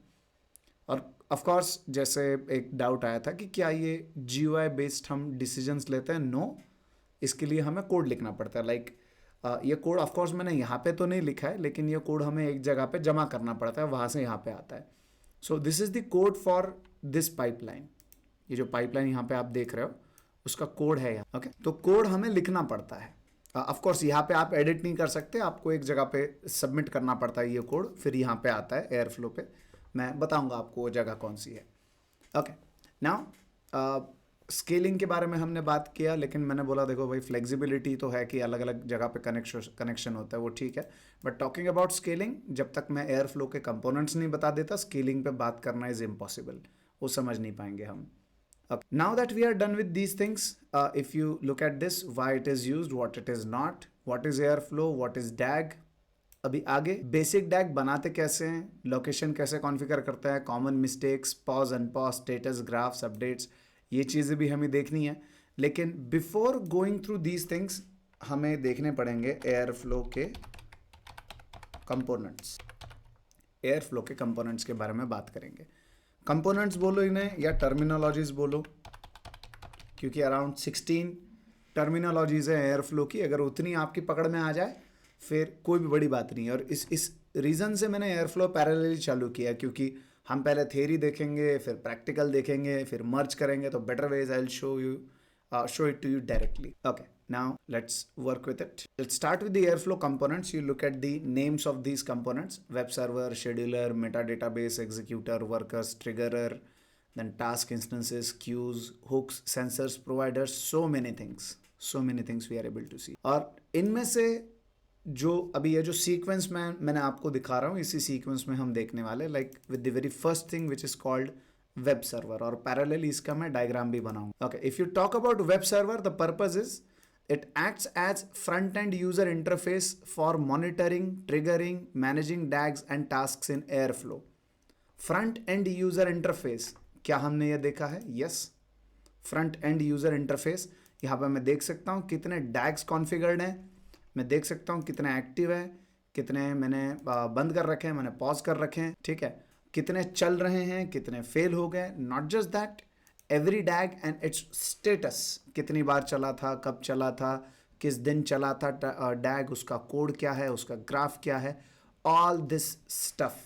और ऑफ कोर्स जैसे एक डाउट आया था कि क्या ये GUI बेस्ड हम डिसीजंस लेते हैं, नो, इसके लिए हमें कोड लिखना पड़ता है। लाइक ये कोड ऑफ कोर्स मैंने यहाँ पे तो नहीं लिखा है, लेकिन ये कोड हमें एक जगह पे जमा करना पड़ता है, वहाँ से यहाँ पे आता है। So this is the code for this pipeline, ये जो पाइपलाइन यहाँ पे आप देख रहे हो उसका कोड है यहाँ। ओके, तो कोड हमें लिखना पड़ता है। ऑफ कोर्स यहाँ पे आप एडिट नहीं कर सकते, आपको एक जगह पे सबमिट करना पड़ता है ये कोड, फिर यहाँ पे आता है एयर फ्लो पे, मैं बताऊँगा आपको वो जगह कौन सी है। ओके, नाउ स्केलिंग के बारे में हमने बात किया, लेकिन मैंने बोला देखो भाई फ्लेक्सिबिलिटी तो है कि अलग अलग जगह पे कनेक्शन होता है, वो ठीक है, बट टॉकिंग अबाउट स्केलिंग, जब तक मैं एयर फ्लो के कंपोनेंट्स नहीं बता देता स्केलिंग पे बात करना इज इम्पॉसिबल, वो समझ नहीं पाएंगे हम। Now that we are done with these things, if you look at this, why it is used, what it is not, what is airflow, what is DAG, अभी आगे बेसिक डैग बनाते कैसे हैं, लोकेशन कैसे कॉन्फ़िगर करता है, common mistakes, pause unpause, status, graphs, updates, ये चीज़ें भी हमें देखनी है। लेकिन before going through these things हमें देखने पड़ेंगे एयर फ्लो के कंपोनेंट्स। एयर फ्लो के कंपोनेंट्स के बारे में बात करेंगे। कंपोनेंट्स बोलो इन्हें या टर्मिनोलॉजीज बोलो, क्योंकि अराउंड 16 टर्मिनोलॉजीज है एयर फ्लो की, अगर उतनी आपकी पकड़ में आ जाए फिर कोई भी बड़ी बात नहीं है। और इस रीज़न से मैंने एयर फ्लो पैरेलली चालू किया, क्योंकि हम पहले थ्योरी देखेंगे, फिर प्रैक्टिकल देखेंगे, फिर मर्ज करेंगे, तो better ways I will show it to you directly. Okay, now let's work with it. Let's start with the airflow components. You look at the names of these components: web server, scheduler, metadatabase, executor, workers, triggerer, then task instances, queues, hooks, sensors, providers, so many things we are able to see. और इनमें से जो अभी ये जो sequence मैंने आपको दिखा रहा हूँ, इसी सीक्वेंस में हम देखने वाले, like with the very first thing which is called web server, और पैरेलली इसका मैं डायग्राम भी बनाऊंगा. Okay, if you talk about web server, the purpose is it acts as front-end user interface for monitoring, triggering, managing DAGs and tasks in Airflow. Front-end user interface, क्या हमने ये देखा है? Yes. Front-end user interface, यहाँ पे मैं देख सकता हूँ कितने DAGs कॉन्फ़िगर्ड हैं, मैं देख सकता हूँ कितने एक्टिव है, कितने मैंने बंद कर रखे हैं, मैंने पॉज कर रखे हैं, ठीक है, कितने चल रहे हैं, कितने फेल हो गए. Not just that, every डैग and it's status, कितनी बार चला था, कब चला था, किस दिन चला था डैग, उसका कोड क्या है, उसका ग्राफ क्या है. All this stuff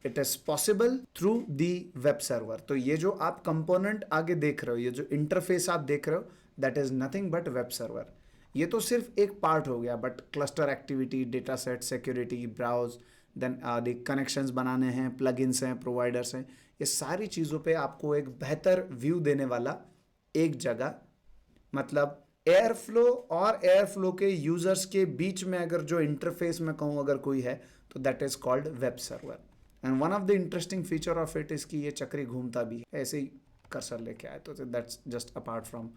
it is possible through the web server. तो ये जो आप कंपोनेंट आगे देख रहे हो, ये जो इंटरफेस आप देख रहे हो, that is nothing but web server. ये तो सिर्फ एक पार्ट हो गया, but cluster activity, data set, security, browse, then the connections बनाने हैं, प्लगइन्स हैं, प्रोवाइडर्स हैं, ये सारी चीज़ों पे आपको एक बेहतर व्यू देने वाला एक जगह, मतलब एयरफ्लो और एयरफ्लो के यूजर्स के बीच में अगर जो इंटरफेस में कहूँ अगर कोई है, तो that is called web server. And one of the interesting feature of it is कि ये चक्री घूमता भी है, ऐसे ही कर्सर लेके आए, तो that's just apart from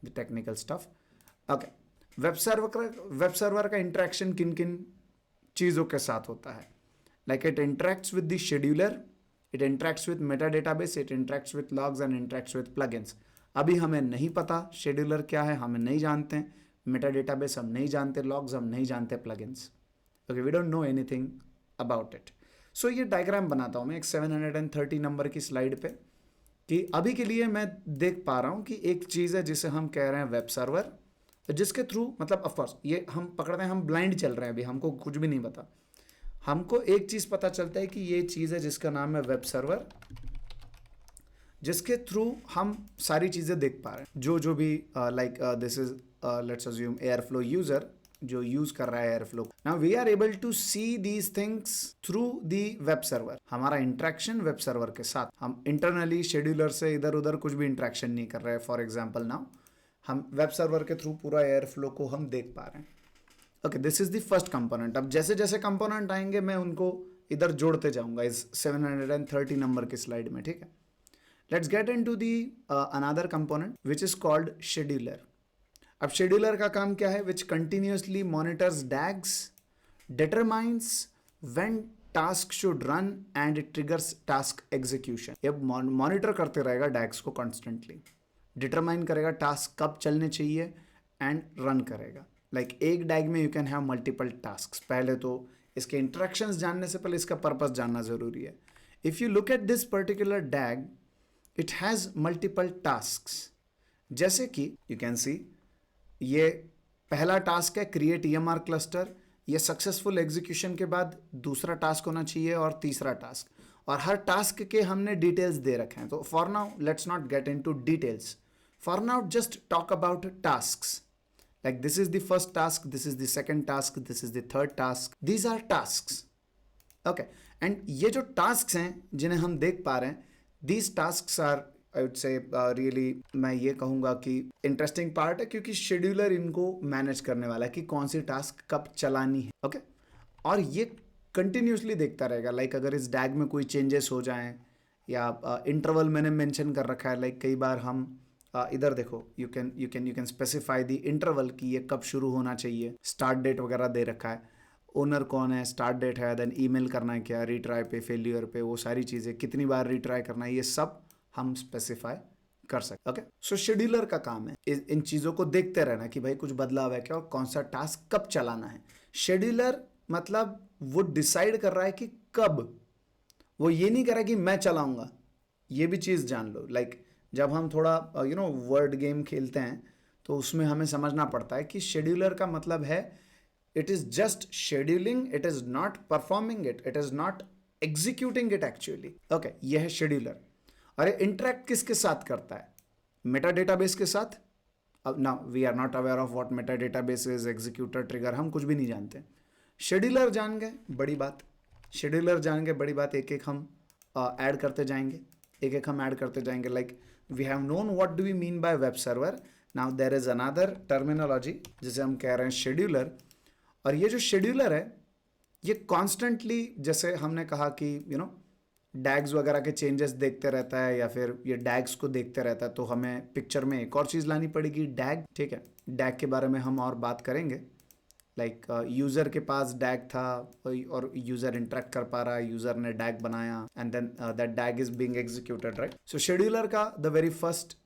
the technical stuff. Okay, web server का इंटरेक्शन किन किन चीज़ों के साथ होता है? Like it interacts with the scheduler, it interacts with meta database, it interacts with logs and interacts with plugins. अभी हमें नहीं पता शेड्यूलर क्या है, हमें नहीं जानते हैं, मेटा डेटाबेस हम नहीं जानते, लॉग्स हम नहीं जानते, plugins, okay, we don't know anything about it. So ये डायग्राम बनाता हूँ मैं एक 730 नंबर की स्लाइड पे, कि अभी के लिए मैं देख पा रहा हूँ कि एक चीज़ है जिसे हम कह रहे हैं वेब सर्वर, जिसके थ्रू, मतलब ऑफकोर्स ये हम पकड़ रहे हैं, हम ब्लाइंड चल रहे हैं, अभी हमको कुछ भी नहीं पता. हमको एक चीज़ पता चलता है कि ये चीज़ है जिसका नाम है वेब सर्वर, जिसके थ्रू हम सारी चीज़ें देख पा रहे हैं, जो भी like this is let's assume Airflow user जो यूज़ कर रहा है Airflow. Now we are able to see these things through the web server. हमारा इंट्रैक्शन वेब सर्वर के साथ, हम इंटरनली शेड्यूलर से इधर उधर कुछ भी इंट्रैक्शन नहीं कर रहे हैं. फॉर एग्जाम्पल नाउ हम वेब सर्वर के थ्रू पूरा एयरफ्लो को हम देख पा रहे हैं. Okay, this is the first component. अब जैसे जैसे कंपोनेंट आएंगे मैं उनको इधर जोड़ते जाऊंगा इस 730 नंबर की स्लाइड में, ठीक है. Let's get into the another component which is called scheduler. अब शेड्यूलर का काम क्या है? Which continuously monitors DAGs, determines when task should run and triggers task execution. ये मॉनिटर करते रहेगा डैग्स को कॉन्स्टेंटली, डिटरमाइन करेगा टास्क कब चलने चाहिए एंड रन करेगा. लाइक एक डैग में you can have multiple task. पहले तो इसके इंटरेक्शंस जानने से पहले इसका पर्पस जानना ज़रूरी है. If you look at this particular डैग, it has multiple task. जैसे कि यू कैन सी, ये पहला टास्क है क्रिएट EMR क्लस्टर. ये सक्सेसफुल एग्जीक्यूशन के बाद दूसरा टास्क होना चाहिए और तीसरा टास्क, और हर टास्क के हमने डिटेल्स दे रखे हैं. तो for now let's not get into details. For now just talk about tasks. Like this is the first task, this is the second task, this is the third task. These are tasks. Okay. And ये जो tasks हैं जिन्हें हम देख पा रहे हैं, these tasks are, I would say, really मैं ये कहूँगा कि interesting part है, क्योंकि scheduler इनको manage करने वाला है कि कौन सी task कब चलानी है. Okay. और ये continuously देखता रहेगा. Like अगर इस DAG में कोई changes हो जाएं, या interval मैंने mention कर रखा है, like कई बार हम इधर देखो, you can specify the interval कि ये कब शुरू होना चाहिए, स्टार्ट डेट वगैरह दे रखा है, ओनर कौन है, स्टार्ट डेट है, देन ईमेल करना है क्या, रीट्राई पे, फेलियर पे, वो सारी चीज़ें, कितनी बार रीट्राई करना है, ये सब हम स्पेसिफाई कर सकते. ओके, सो शेड्यूलर का काम है इन चीज़ों को देखते रहना कि भाई कुछ बदलाव है क्या, और कौन सा टास्क कब चलाना है. शेड्यूलर मतलब वो डिसाइड कर रहा है कि कब, वो ये नहीं कर रहा कि मैं चलाऊंगा. ये भी चीज़ जान लो. लाइक जब हम थोड़ा वर्ड गेम खेलते हैं, तो उसमें हमें समझना पड़ता है कि शेड्यूलर का मतलब है it is just scheduling, it is not performing it, it is not executing it actually. Okay, ये है शेड्यूलर. और ये इंटरेक्ट किसके साथ करता है? मेटा डेटाबेस के साथ. अब ना we are not aware of what meta database is, executor, trigger, हम कुछ भी नहीं जानते. शेड्यूलर जान गए, बड़ी बात. शेड्यूलर जान गए, बड़ी बात. एक एक हम ऐड करते जाएंगे, एक एक हम ऐड करते जाएंगे. Like we have known what do we mean by web server. now there is another terminology जिसे हम कह रहे हैं scheduler. और ये जो scheduler है, ये constantly, जैसे हमने कहा कि डैग्स वगैरह के चेंजेस देखते रहता है या फिर ये डैग्स को देखते रहता है, तो हमें पिक्चर में एक और चीज़ लानी पड़ेगी, डैग। ठीक है, डैग के बारे में हम और बात करेंगे। लाइक यूज़र के पास डैग था और यूज़र इंटरेक्ट कर पा रहा है, यूज़र ने डैग बनाया and then that DAG is being executed, right. So scheduler का the very first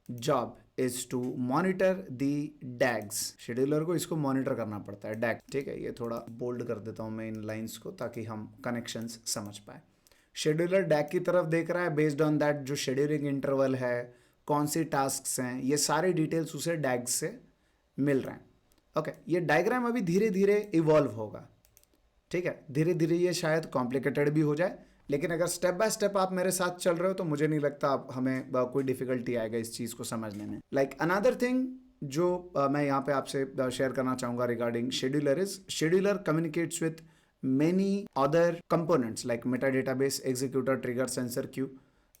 job is to monitor the DAGs. Scheduler को इसको मॉनिटर करना पड़ता है, डैग। ठीक है, ये थोड़ा बोल्ड कर देता हूँ मैं इन लाइंस को ताकि हम कनेक्शंस समझ पाए। शेड्यूलर डैग की तरफ देख रहा है, बेस्ड ऑन दैट जो शेड्यूलिंग इंटरवल है, कौन सी टास्क्स हैं, ये सारे डिटेल्स उसे डैग से मिल रहे हैं। ओके, ये डायग्राम अभी धीरे धीरे इवॉल्व होगा। ठीक है, धीरे धीरे ये शायद कॉम्प्लिकेटेड भी हो जाए, लेकिन अगर स्टेप बाय स्टेप आप मेरे साथ चल रहे हो तो मुझे नहीं लगता आप हमें कोई डिफिकल्टी आएगा इस चीज़ को समझने में। लाइक अनदर थिंग जो मैं यहाँ पे आपसे शेयर करना चाहूँगा regarding scheduler is, scheduler communicates with many other components like meta database, executor, trigger, sensor, Q.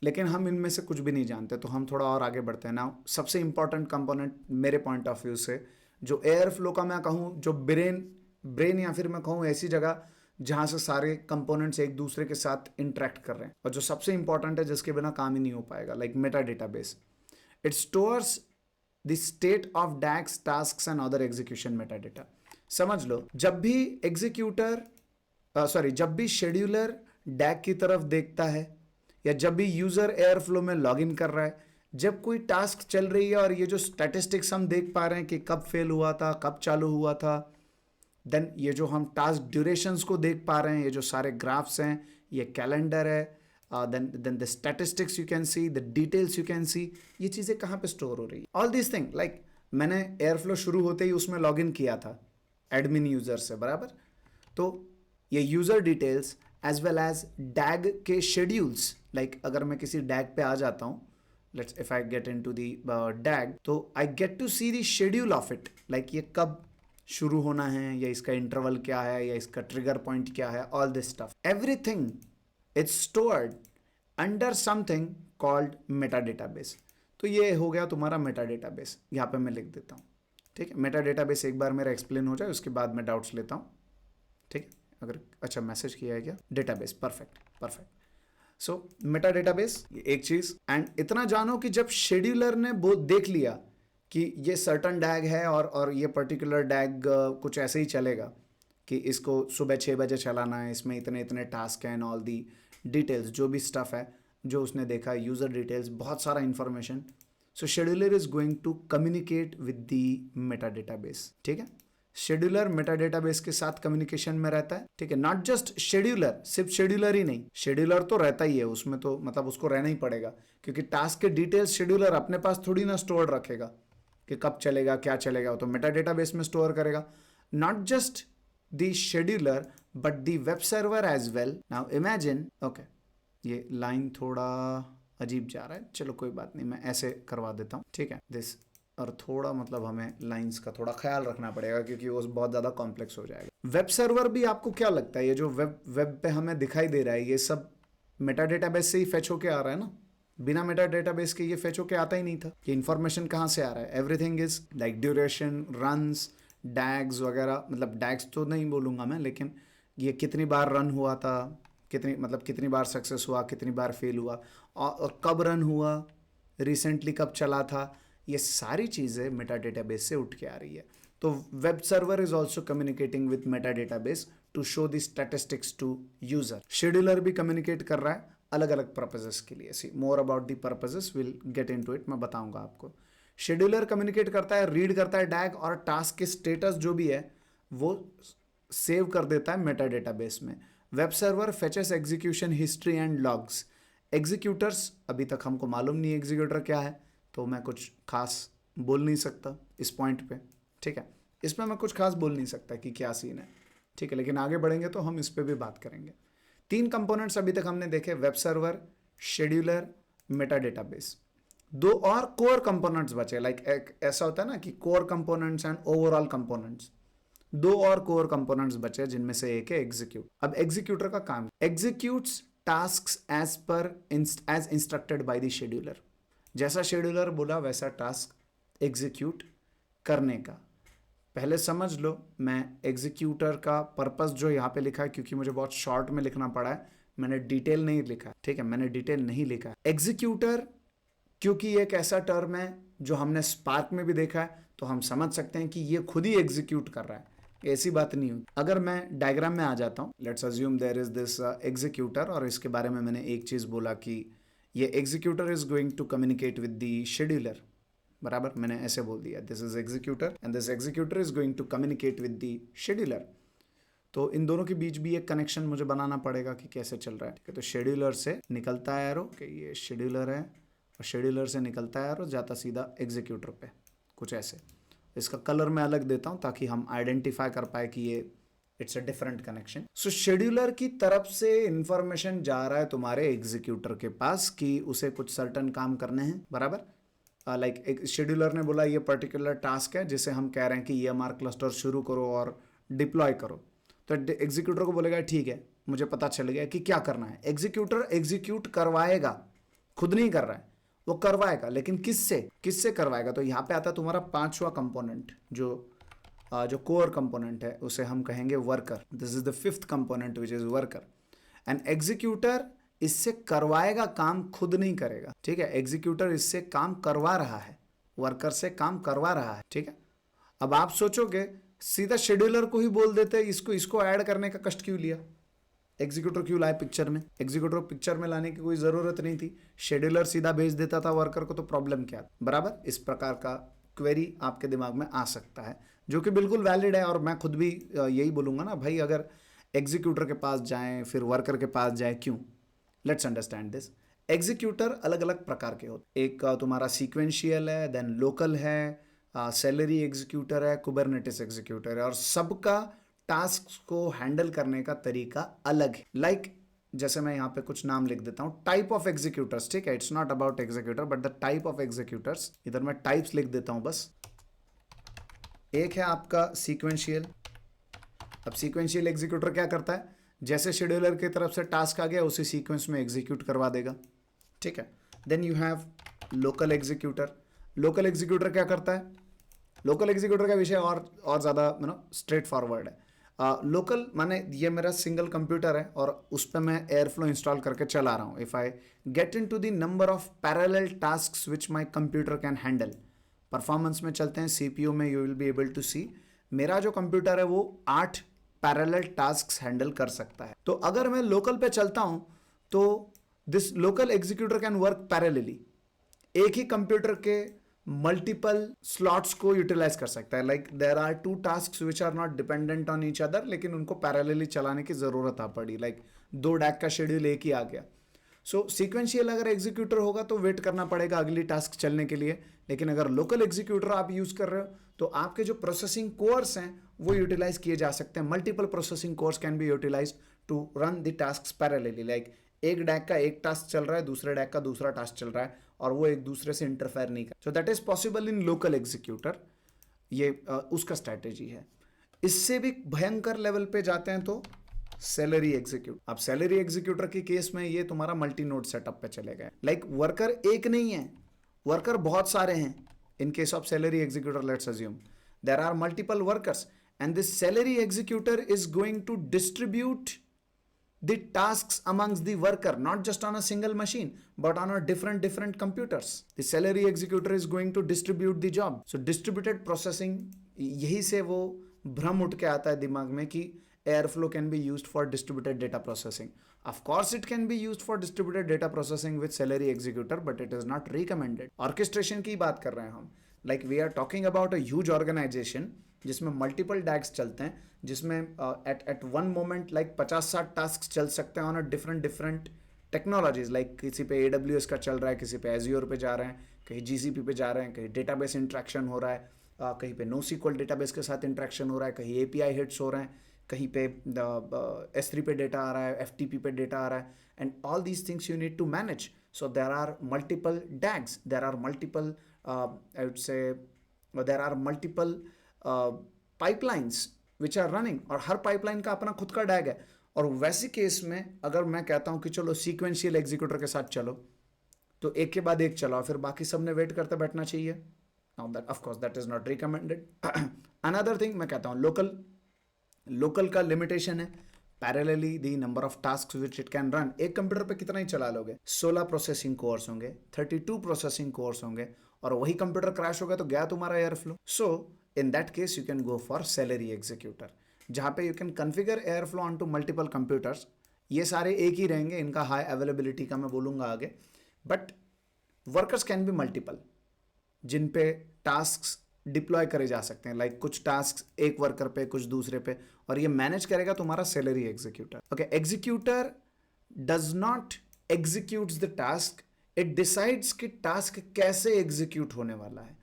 लेकिन हम इनमें से कुछ भी नहीं जानते, तो हम थोड़ा और आगे बढ़ते हैं। नाउ सबसे इंपॉर्टेंट कंपोनेंट मेरे पॉइंट ऑफ व्यू से, जो एयर फ्लो का मैं कहूँ, जो ब्रेन या फिर मैं कहूँ ऐसी जगह जहाँ से सारे कंपोनेंट्स एक दूसरे के साथ इंटरेक्ट कर रहे हैं, और जो सबसे इंपॉर्टेंट है जिसके बिना काम ही नहीं हो पाएगा, like meta database. It stores the state of DAGs, tasks and other execution metadata. समझ लो, जब भी शेड्यूलर डैग की तरफ देखता है या जब भी यूजर एयर फ्लो में लॉग इन कर रहा है, जब कोई टास्क चल रही है और ये जो स्टैटिस्टिक्स हम देख पा रहे हैं कि कब फेल हुआ था, कब चालू हुआ था, देन ये जो हम टास्क ड्यूरेशंस को देख पा रहे हैं, ये जो सारे ग्राफ्स हैं, ये कैलेंडर है, then the statistics you can see, the details you can see, ये चीज़ें कहाँ पे स्टोर हो रही है। ऑल दिस थिंग, लाइक मैंने एयरफ्लो शुरू होते ही उसमें लॉग इन किया था एडमिन यूज़र से, बराबर। तो ये user details as well as DAG के शेड्यूल्स, लाइक अगर मैं किसी डैग पे आ जाता हूँ, let's if I get into the DAG, तो I get to see the schedule of it, like ये कब शुरू होना है, या इसका इंटरवल क्या है, या इसका ट्रिगर पॉइंट क्या है, all this stuff, everything is stored under something called Meta database. तो ये हो गया तुम्हारा मेटा डेटाबेस, यहाँ पे मैं लिख देता हूँ। ठीक है, मेटा डेटाबेस एक बार मेरा एक्सप्लेन हो जाए उसके बाद मैं डाउट्स लेता हूँ। ठीक है, अगर अच्छा मैसेज किया है क्या, डेटाबेस, परफेक्ट। सो मेटा डेटाबेस एक चीज, एंड इतना जानो कि जब शेड्यूलर ने वो देख लिया कि ये सर्टन डैग है और ये पर्टिकुलर डैग कुछ ऐसे ही चलेगा कि इसको सुबह 6 बजे चलाना है, इसमें इतने इतने टास्क हैं, ऑल दी डिटेल्स, जो भी स्टफ है जो उसने देखा, यूज़र डिटेल्स, बहुत सारा information. So scheduler is going to communicate with the meta database. ठीक है, शेड्यूलर मेटा डेटाबेस के साथ कम्युनिकेशन में रहता है। ठीक है, नॉट जस्ट शेड्यूलर, सिर्फ शेड्यूलर ही नहीं, शेड्यूलर तो रहता ही है उसमें, तो मतलब उसको रहना ही पड़ेगा, क्योंकि टास्क के डिटेल्स शेड्यूलर अपने पास थोड़ी ना स्टोर रखेगा कि कब चलेगा, क्या चलेगा, तो मेटा डेटाबेस में स्टोर करेगा। Not just the scheduler but the web server as well. Now imagine, okay, ये लाइन थोड़ा अजीब जा रहा है, चलो कोई बात नहीं, मैं ऐसे करवा देता हूँ। ठीक है, दिस, और थोड़ा मतलब हमें लाइंस का थोड़ा ख्याल रखना पड़ेगा क्योंकि वो बहुत ज़्यादा कॉम्प्लेक्स हो जाएगा। वेब सर्वर भी आपको क्या लगता है, ये जो वेब पे हमें दिखाई दे रहा है, ये सब मेटा डेटाबेस से ही फेच होके आ रहा है ना। बिना मेटा डेटाबेस के ये फेच होके आता ही नहीं था। ये इन्फॉर्मेशन कहाँ से आ रहा है, everything is like duration, runs, DAGs वगैरह, मतलब डैग्स तो नहीं बोलूँगा मैं, लेकिन ये कितनी बार रन हुआ था, कितनी बार सक्सेस हुआ, कितनी बार फेल हुआ, और कब रन हुआ, रिसेंटली कब चला था, ये सारी चीज़ें मेटा डेटाबेस से उठ के आ रही है। तो web server is also communicating with meta database to show the statistics to user. Scheduler भी कम्युनिकेट कर रहा है अलग अलग पर्पजेस के लिए। See more about the purposes, will get into it, मैं बताऊंगा आपको। शेड्यूलर कम्युनिकेट करता है, रीड करता है डैग, और टास्क के स्टेटस जो भी है वो सेव कर देता है मेटा डेटाबेस में। Web server फेचेस execution history and logs. Executors, अभी तक हमको मालूम नहीं एग्जीक्यूटर क्या है, तो मैं कुछ खास बोल नहीं सकता इस पॉइंट पे। ठीक है, इसमें मैं कुछ खास बोल नहीं सकता कि क्या सीन है। ठीक है, लेकिन आगे बढ़ेंगे तो हम इस पे भी बात करेंगे। 3 कंपोनेंट्स अभी तक हमने देखे, web server, scheduler, meta database. 2 और कोर कंपोनेंट्स बचे, लाइक एक ऐसा होता है ना कि core components and overall components. 2 और कोर कंपोनेंट्स बचे जिनमें से एक है एग्जीक्यूट। अब एग्जीक्यूटर का काम, executes tasks as instructed by the scheduler. जैसा शेड्यूलर बोला वैसा टास्क एग्जीक्यूट करने का। पहले समझ लो, मैं एग्जीक्यूटर का पर्पस जो यहाँ पे लिखा है, क्योंकि मुझे बहुत शॉर्ट में लिखना पड़ा है, मैंने डिटेल नहीं लिखा, ठीक है, मैंने डिटेल नहीं लिखा। एग्जीक्यूटर क्योंकि एक ऐसा टर्म है जो हमने स्पार्क में भी देखा है, तो हम समझ सकते हैं कि ये खुद ही एग्जीक्यूट कर रहा है, ऐसी बात नहीं हुई। अगर मैं डायग्राम में आ जाता हूँ, let's assume there is this executor, और इसके बारे में मैंने एक चीज़ बोला कि ये executor is going to communicate with the scheduler, बराबर, मैंने ऐसे बोल दिया, this is executor and this executor is going to communicate with the scheduler. तो इन दोनों के बीच भी एक कनेक्शन मुझे बनाना पड़ेगा कि कैसे चल रहा है, ठीक है। तो शेड्यूलर से निकलता है एरो, कि ये शेड्यूलर है, और शेड्यूलर से निकलता है एरो, जाता सीधा एग्जीक्यूटर पे, कुछ ऐसे। इसका कलर मैं अलग देता हूं ताकि हम आइडेंटिफाई कर पाए कि ये it's a different connection. So scheduler की तरफ से इंफॉर्मेशन जा रहा है तुम्हारे एग्जीक्यूटर के पास कि उसे कुछ सर्टन काम करने हैं, बराबर। लाइक एक शेड्यूलर ने बोला ये पर्टिकुलर टास्क है जिसे हम कह रहे हैं कि ये EMR क्लस्टर शुरू करो और डिप्लॉय करो, तो एग्जीक्यूटर को बोलेगा ठीक है, मुझे पता चल गया कि क्या करना है। एग्जीक्यूटर एग्जीक्यूट करवाएगा, खुद नहीं कर रहा है, वो करवाएगा, लेकिन किससे करवाएगा। तो यहाँ पे आता है तुम्हारा पांचवा कंपोनेंट, जो कोर कंपोनेंट है, उसे हम कहेंगे worker. This is the fifth component which is worker. And executor इससे करवाएगा काम, खुद नहीं करेगा, ठीक है। एग्जीक्यूटर इससे काम करवा रहा है, वर्कर से काम करवा रहा है, ठीक है। अब आप सोचोगे सीधा शेड्यूलर को ही बोल देते इसको ऐड करने का कष्ट क्यों लिया, एग्जीक्यूटर क्यों लाए पिक्चर में। एग्जीक्यूटर पिक्चर में लाने की कोई ज़रूरत नहीं थी, शेड्यूलर सीधा भेज देता था वर्कर को, तो प्रॉब्लम क्या, बराबर। इस प्रकार का क्वेरी आपके दिमाग में आ सकता है, जो कि बिल्कुल वैलिड है। और मैं खुद भी यही बोलूँगा ना भाई, अगर एग्जीक्यूटर के पास जाएँ फिर वर्कर के पास जाएँ, क्यों। Let's understand this. एग्जीक्यूटर अलग अलग प्रकार के होते, एक तुम्हारा सीक्वेंशियल है, देन लोकल है, सेलरी एग्जीक्यूटर है, कुबरनेटिस एग्जीक्यूटर है, और सबका टास्क को हैंडल करने का तरीका अलग है। लाइक जैसे मैं यहाँ पे कुछ नाम लिख देता हूँ, टाइप ऑफ एग्जीक्यूटर्स, ठीक है। It's not about executor but the type of executors, इधर मैं टाइप्स लिख देता हूँ बस। एक है आपका सीक्वेंशियल। अब सीक्वेंशियल एग्जीक्यूटर क्या करता है, जैसे शेड्यूलर की तरफ से टास्क आ गया उसी सीक्वेंस में एग्जीक्यूट करवा देगा, ठीक है। Then you have local executor. Local executor क्या करता है, लोकल एग्जीक्यूटर का विषय और ज़्यादा स्ट्रेट फॉरवर्ड है। लोकल माने ये मेरा सिंगल कंप्यूटर है और उस पर मैं एयरफ्लो इंस्टॉल करके चला रहा हूँ। If I get in to the number of parallel task which my computer can handle, performance में चलते हैं, CPU में you will be able to see मेरा जो कंप्यूटर है वो 8 पैरेलल टास्क हैंडल कर सकता है। तो अगर मैं लोकल पे चलता हूँ तो this local executor can work parallelly, एक ही कंप्यूटर के मल्टीपल स्लॉट्स को यूटिलाइज कर सकता है। Like there are 2 tasks which are not dependent on each other, लेकिन उनको पैरेलली चलाने की जरूरत आ पड़ी। लाइक 2 डैक का शेड्यूल एक ही आ गया। सो सीक्वेंशियल अगर एग्जीक्यूटर होगा तो वेट करना पड़ेगा अगली टास्क चलने के लिए, लेकिन अगर लोकल एग्जीक्यूटर आप यूज कर रहे हो तो आपके जो प्रोसेसिंग कोर्स हैं वो यूटिलाइज किए जा सकते हैं। Multiple processing cores can be utilize to run the task parallelly. Like एक डैक का एक टास्क चल रहा है, दूसरे डैक का दूसरा टास्क चल रहा है, और वो एक दूसरे से इंटरफेयर नहीं कर। सो that is possible in local executor. ये उसका स्ट्रैटेजी है। इससे भी भयंकर लेवल पे जाते हैं तो सेलरी एग्जीक्यूट। अब सेलरी एग्जीक्यूटर के केस में ये तुम्हारा मल्टी नोड सेटअप पे चले गए। लाइक वर्कर एक नहीं है, वर्कर बहुत सारे हैं। In case of Celery executor let's assume there are multiple workers and this Celery executor is going to distribute the tasks amongst the worker, not just on a single machine but on a different computers. The celery executor is going to distribute the job. So distributed processing, यही से वो भ्रम उठ के आता है दिमाग में कि airflow can be used for distributed data processing. Of course it can be used for distributed data processing with celery executor, but it is not recommended. Orchestration की बात कर रहे हैं हम। Like we are talking about a huge organization जिसमें multiple DAGs चलते हैं, जिसमें at one moment like 50-60 task चल सकते हैं on a different technologies. Like किसी पे AWS का चल रहा है, किसी पे Azure पे जा रहे हैं, कहीं GCP पे जा रहे हैं, कहीं डेटाबेस इंट्रैक्शन हो रहा है, कहीं पे NoSQL डेटाबेस के साथ इंट्रैक्शन हो रहा है, कहीं API हिट्स हो रहे हैं, कहीं पे S3 पे डेटा आ रहा है, FTP पे डेटा आ रहा है, and all these things you need to manage. So there are multiple DAGs, there are multiple I would say there are multiple pipelines which are running, और हर पाइपलाइन का अपना खुद का डैग है. और वैसे केस में अगर मैं कहता हूँ कि चलो सीक्वेंशियल एग्जीक्यूटर के साथ चलो, तो एक के बाद एक चलाओ, फिर बाकी सबने वेट करते बैठना चाहिए. Now that of course that is not recommended. Another thing मैं कहता हूँ लोकल का लिमिटेशन है. Parallelly the number of task which it can run, एक कंप्यूटर पे कितना ही चला लोगे, 16 प्रोसेसिंग कोर्स होंगे, 32 प्रोसेसिंग कोर्स होंगे, और वही कंप्यूटर क्रैश हो गया तो गया तुम्हारा Airflow. So in that case you can go for Celery executor, जहाँ पे you can configure Airflow on to multiple computers. ये सारे एक ही रहेंगे, इनका हाई अवेलेबिलिटी का मैं बोलूँगा आगे, but workers can be multiple जिन पे टास्क डिप्लॉय करे जा सकते हैं, लाइक कुछ टास्क एक वर्कर पे, कुछ दूसरे पे, और ये मैनेज करेगा तुम्हारा salary executor. Okay, executor does not executes the task, it decides कि टास्क कैसे एग्जीक्यूट होने वाला है।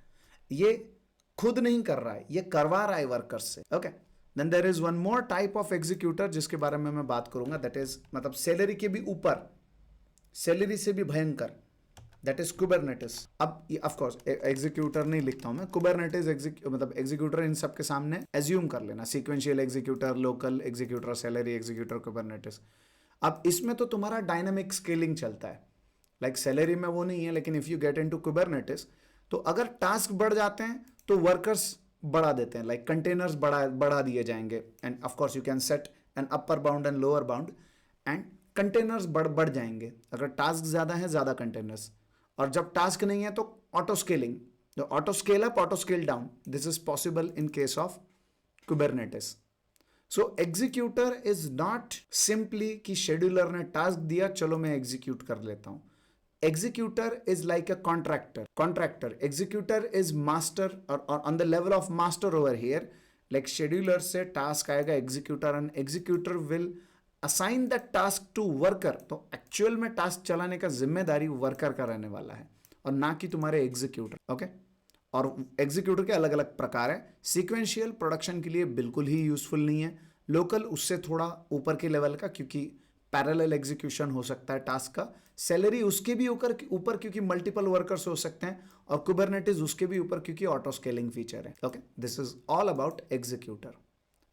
ये खुद नहीं कर रहा है, ये करवा रहा है वर्कर्स से। Okay, then there is one more type of executor जिसके बारे में मैं बात करूंगा, दैट इज मतलब सेलेरी के भी ऊपर, सेलेरी से भी भयंकर, दैट इज कुबरनेटिस। अब ऑफ कोर्स एग्जीक्यूटर नहीं लिखता हूं मैं, कुबरनेटिस मतलब एग्जीक्यूटर इन सब के सामने एज्यूम कर लेना, sequential executor, local executor, salary executor, Kubernetes. अब इसमें तो तुम्हारा डायनामिक स्केलिंग चलता है, लाइक सेलेरी में वो नहीं है, लेकिन if you get into Kubernetes तो अगर टास्क बढ़ जाते हैं तो वर्कर्स बढ़ा देते हैं, लाइक कंटेनर्स बढ़ा दिए जाएंगे, and of course you can set an upper bound and lower bound, and containers बढ़ जाएंगे अगर टास्क ज़्यादा है, ज़्यादा कंटेनर्स, और जब टास्क नहीं है तो auto scaling, auto scale up, auto scale down, this is possible in case of Kubernetes. So executor is not simply कि शेड्यूलर ने टास्क दिया चलो मैं एग्जीक्यूट कर लेता हूं। Executor is like a contractor, executor is master, और on the level of master over here, like scheduler से टास्क आएगा executor, and executor will assign that task to worker. तो एक्चुअल में टास्क चलाने का जिम्मेदारी वर्कर का रहने वाला है और ना कि तुम्हारे एग्जीक्यूटर। ओके, और एग्जीक्यूटर के अलग अलग प्रकार है, सीक्वेंशियल प्रोडक्शन के लिए बिल्कुल ही यूजफुल नहीं है, लोकल उससे थोड़ा ऊपर के लेवल का, क्योंकि पैरेलल एग्जीक्यूशन हो सकता है टास्क का, सेलेरी उसके भी ऊपर क्योंकि मल्टीपल वर्कर्स हो सकते हैं, और कुबरनेटिस उसके भी ऊपर क्योंकि ऑटो स्केलिंग फीचर है। Okay, this is all about executor.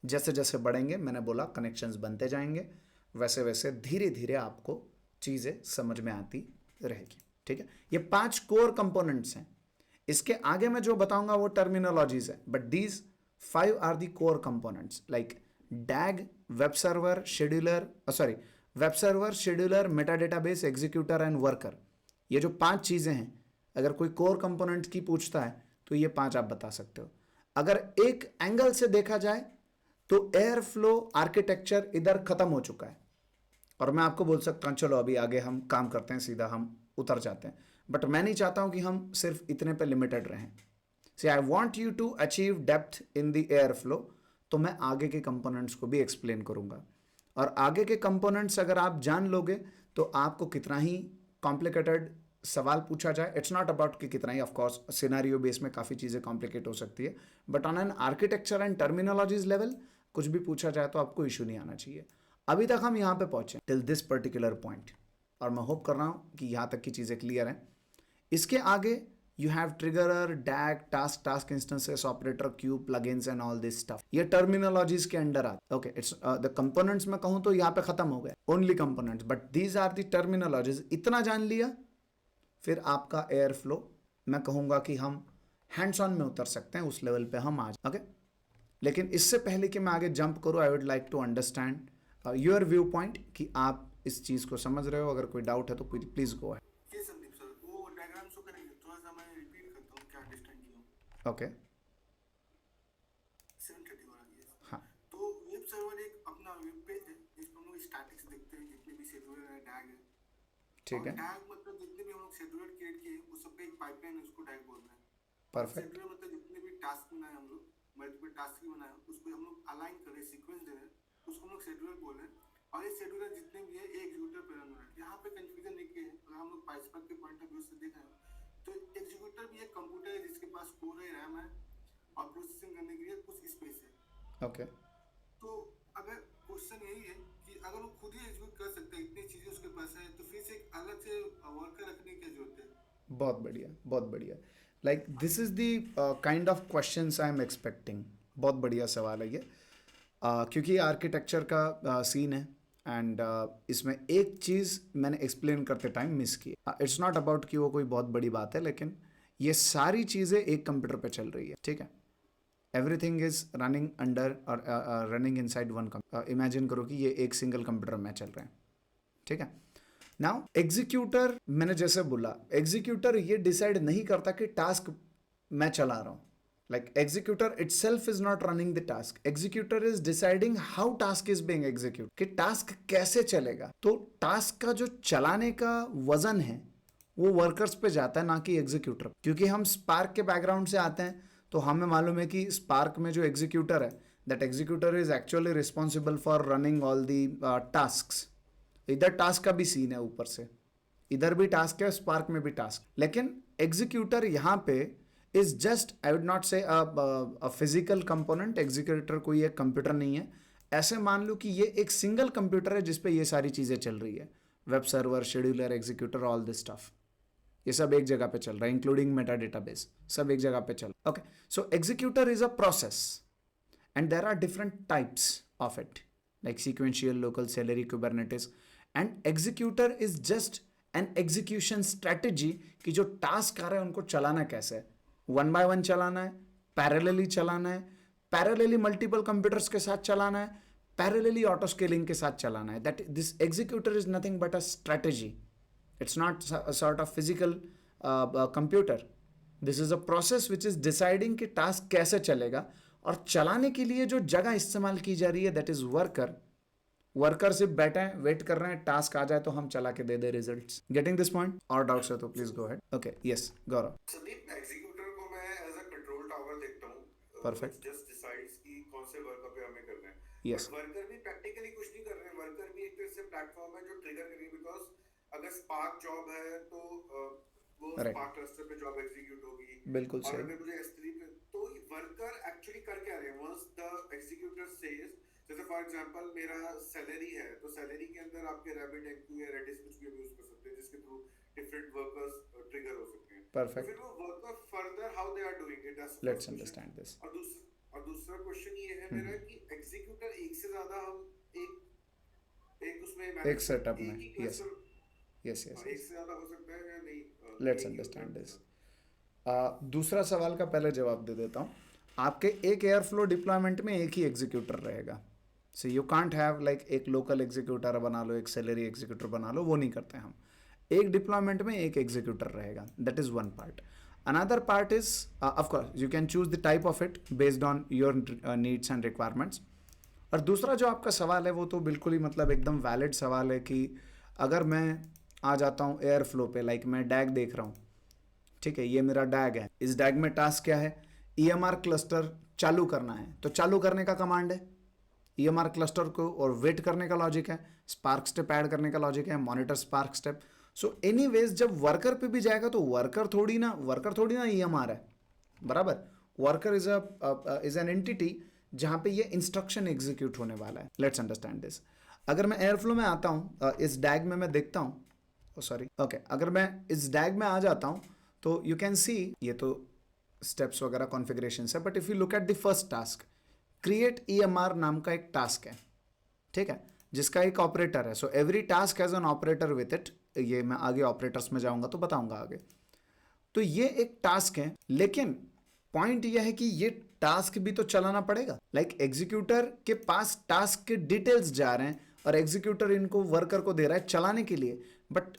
जैसे जैसे बढ़ेंगे, मैंने बोला कनेक्शंस बनते जाएंगे, वैसे वैसे धीरे धीरे आपको चीज़ें समझ में आती रहेगी। ठीक है, ये 5 कोर कंपोनेंट्स हैं, इसके आगे मैं जो बताऊंगा वो टर्मिनोलॉजीज है, but these 5 are the core components, like DAG, web server, scheduler, meta database, executor and worker. ये जो 5 चीज़ें हैं, अगर कोई कोर कंपोनेंट की पूछता है तो ये 5 आप बता सकते हो। अगर एक एंगल से देखा जाए तो एयर फ्लो आर्किटेक्चर इधर खत्म हो चुका है, और मैं आपको बोल सकता हूँ चलो अभी आगे हम काम करते हैं, सीधा हम उतर जाते हैं, बट मैं नहीं चाहता हूँ कि हम सिर्फ इतने पे लिमिटेड रहें। See I want you to achieve depth in the Airflow, तो मैं आगे के कंपोनेंट्स को भी एक्सप्लेन करूँगा, और आगे के कंपोनेंट्स अगर आप जान लोगे तो आपको कितना ही कॉम्प्लिकेटेड सवाल पूछा जाए, इट्स नॉट अबाउट कि कितना ही, ऑफकोर्स सिनारियो बेस में काफ़ी चीज़ें कॉम्प्लिकेट हो सकती है, but on an architecture and terminologies level कुछ भी पूछा जाए तो आपको इशू नहीं आना चाहिए। अभी तक हम यहाँ पे पहुँचे टिल दिस पर्टिकुलर पॉइंट, और मैं होप कर रहा हूँ कि यहाँ तक की चीज़ें क्लियर हैं। इसके आगे you have triggerer, DAG, task instances, operator, queue, plugins and all this stuff. ये टर्मिनोलॉजीज के अंडर आते। ओके, इट्स द कंपोनेंट्स में कहूँ तो यहाँ पे खत्म हो गया, only components, but these are the terminologies. इतना जान लिया, फिर आपका एयर फ्लो मैं कहूँगा कि हम हैंड्स ऑन में उतर सकते हैं, उस लेवल पे हम आज। ओके, लेकिन इससे पहले कि मैं आगे जंप करूँ, I would like to understand your viewpoint, कि आप इस चीज़ को समझ रहे हो। अगर कोई डाउट है तो प्लीज गो है। जी संदीप सर, वो डायग्राम शो करेंगे, थोड़ा सा मैं रिपीट करता हूँ क्या अंडरस्टैंड किया। ओके, 7:30 हो रही है। हाँ तो वेब सर्वर एक अपना वेब पेज है जिसमें हम लोग स्टैटिक्स देखते हैं, जितने भी शेड्यूलर है, डैग है। ठीक है, डैग मतलब जितने भी हम लोग शेड्यूलर क्रिएट किए उस सब पे एक पाइपलाइन है, उसको डैग बोल रहे हैं। परफेक्ट, शेड्यूलर मतलब जितने भी टास्क बनाए हम लोग, मल्टीपल टास्क ही बनाए, उसको हम लोग अलाइन कर रहे हैं, सीक्वेंस दे रहे हैं, उसको हम लोग शेड्यूलर बोल रहे हैं। और ये शेड्यूलर जितने भी है एक एग्जीक्यूटर पे रन हो रहा है। यहाँ पे कंफ्यूजन नहीं है, अगर हम लोग पाइस्पार्क के पॉइंट ऑफ व्यू से देखें तो एग्जीक्यूटर भी एक कंप्यूटर है जिसके पास कोर है, रैम है, और प्रोसेसिंग करने के लिए कुछ स्पेस है। ओके, तो अगर क्वेश्चन यही है कि अगर वो खुद ही एग्जीक्यूट कर सकता है, इतनी चीजें उसके पास है, तो फिर से एक अलग से वर्कर रखने की जरूरत है। बहुत बढ़िया, बहुत बढ़िया। Like this is the kind of questions I am expecting. बहुत बढ़िया सवाल है ये, क्योंकि आर्किटेक्चर का सीन है, एंड इसमें एक चीज़ मैंने एक्सप्लेन करते टाइम मिस की। इट्स नॉट अबाउट कि वो कोई बहुत बड़ी बात है, लेकिन ये सारी चीज़ें एक कंप्यूटर पे चल रही है। ठीक है, एवरीथिंग इज रनिंग अंडर और रनिंग इनसाइड वन इमेजिन करो कि ये एक सिंगल कंप्यूटर में चल रहे हैं, ठीक है। नाउ एग्जीक्यूटर, मैंने जैसे बोला, एग्जीक्यूटर ये डिसाइड नहीं करता कि टास्क मैं चला रहा हूं। Like executor itself is not running the task, executor is deciding how task is being execute, कि टास्क कैसे चलेगा। तो टास्क का जो चलाने का वजन है वो वर्कर्स पे जाता है, ना कि एग्जीक्यूटर। क्योंकि हम स्पार्क के बैकग्राउंड से आते हैं तो हमें मालूम है कि स्पार्क में जो एग्जीक्यूटर है, that executor is actually responsible for running all the tasks. इधर टास्क का भी सीन है ऊपर से, इधर भी टास्क है, स्पार्क में भी टास्क। लेकिन एग्जीक्यूटर यहाँ पे is just, I would not से अ फिजिकल कंपोनेंट। एग्जीक्यूटर कोई एक कंप्यूटर नहीं है। ऐसे मान लो कि ये एक सिंगल कंप्यूटर है जिसपे ये सारी चीजें चल रही है, web server, scheduler, executor, all this stuff, ये सब एक जगह पे चल रहा है, इंक्लूडिंग मेटा डेटाबेस, सब एक जगह पे चल रहा है। Okay, so executor is a process and there are different types of it, like sequential, local, celery, kubernetes, and executor is just an execution strategy कि जो टास्क आ रहे हैं उनको चलाना कैसे है, वन बाय वन चलाना है, पैरेलली चलाना है, पैरेलली मल्टीपल कंप्यूटर्स के साथ चलाना है, पैरेलली ऑटो स्केलिंग के साथ चलाना है। That this executor is nothing but a strategy, it's not sort of physical computer. This is a process which is deciding कि टास्क कैसे चलेगा, और चलाने के लिए जो जगह इस्तेमाल की जा रही है दैट इज वर्कर। वर्कर सिर्फ बैठे हैं, वेट कर रहे हैं टास्क आ जाए तो हम चला के दे दे रिजल्ट्स। Getting this point? और डाउट्स है तो please go ahead. Okay, yes Gaurav. Sandeep, executor को मैं एज अ कंट्रोल टावर देखता हूँ। Perfect. जस्ट डिसाइड्स कि कौन से वर्कर पे हमें करना है। Yes. वर्कर भी प्रैक्टिकली कुछ नहीं कर रहे हैं। वर्कर भी एक तरह से प्लेटफॉर्म है जो ट्रिगर करेगी, बिकॉज अगर स्पार्क जॉब है तो वो Right. स्पार्क क्लस्टर पे जॉब एग्जीक्यूट होगी। बिल्कुल और सही। अगर मुझे S3 पे, तो वर्कर एक्चुअली कर क्या रहे हैं? वंस द एग्जीक्यूटर सेज, जैसे फॉर एग्जांपल मेरा सैलरी है, तो सैलरी के अंदर आपके रैबिट एमक्यू या रेडिस कुछ भी यूज कर सकते हैं, जिसके थ्रू डिफरेंट वर्कर्स ट्रिगर हो सकते हैं। Perfect. तो फिर वो worker further how they are doing it, that's Let's understand this. और दूसरा क्वेश्चन ये है मेरा कि एग्जीक्यूटर एक से ज्यादा हम एक उसमें एक सेटअप में, yes. Yes, yes, एक yes. से ज्यादा हो सकता है या नहीं? Let's एक ही understand होता है। this. दूसरा सवाल का पहले जवाब दे देता हूँ। आपके एक एयरफ्लो डिप्लॉयमेंट में एक ही एग्जीक्यूटर रहेगा। So you can't have like एक लोकल एग्जीक्यूटर बना लो, एक सैलरी एग्जीक्यूटर बना लो, वो नहीं करते हम। एक डिप्लॉयमेंट में एक एग्जीक्यूटर रहेगा, that is one part. Another part is of course you can choose the type of it based on your needs and requirements. और दूसरा जो आपका सवाल है वो तो बिल्कुल ही मतलब एकदम वैलिड सवाल है कि अगर मैं आ जाता हूँ एयरफ्लो पे, लाइक मैं डैग देख रहा हूँ, ठीक है, ये मेरा डैग है, इस डैग में टास्क क्या है? EMR क्लस्टर चालू करना है, तो चालू करने का कमांड है EMR क्लस्टर को, और वेट करने का लॉजिक है, स्पार्क स्टेप ऐड करने का लॉजिक है, monitor spark step. So anyways जब वर्कर पे भी जाएगा तो वर्कर थोड़ी ना EMR है, बराबर। वर्कर इज एन एंटिटी जहां पे ये इंस्ट्रक्शन एग्जीक्यूट होने वाला है। Let's understand this. अगर मैं एयरफ्लो में आता हूँ, इस डैग में मैं देखता हूँ, सॉरी ओके, अगर मैं इस डैग में आ जाता हूँ तो यू कैन सी ये तो स्टेप्स वगैरह कॉन्फ़िगरेशन है, but if you look at the first task, create EMR नाम का एक टास्क है, ठीक है, जिसका एक ऑपरेटर है। So every task has an operator with it. ये मैं आगे ऑपरेटर्स में जाऊंगा तो बताऊंगा आगे। तो ये एक टास्क है, लेकिन पॉइंट ये है कि ये टास्क भी तो चलाना पड़ेगा। लाइक एग्जीक्यूटर के पास टास्क के डिटेल्स जा रहे हैं और एग्जीक्यूटर इनको वर्कर को दे रहा है चलाने के लिए, बट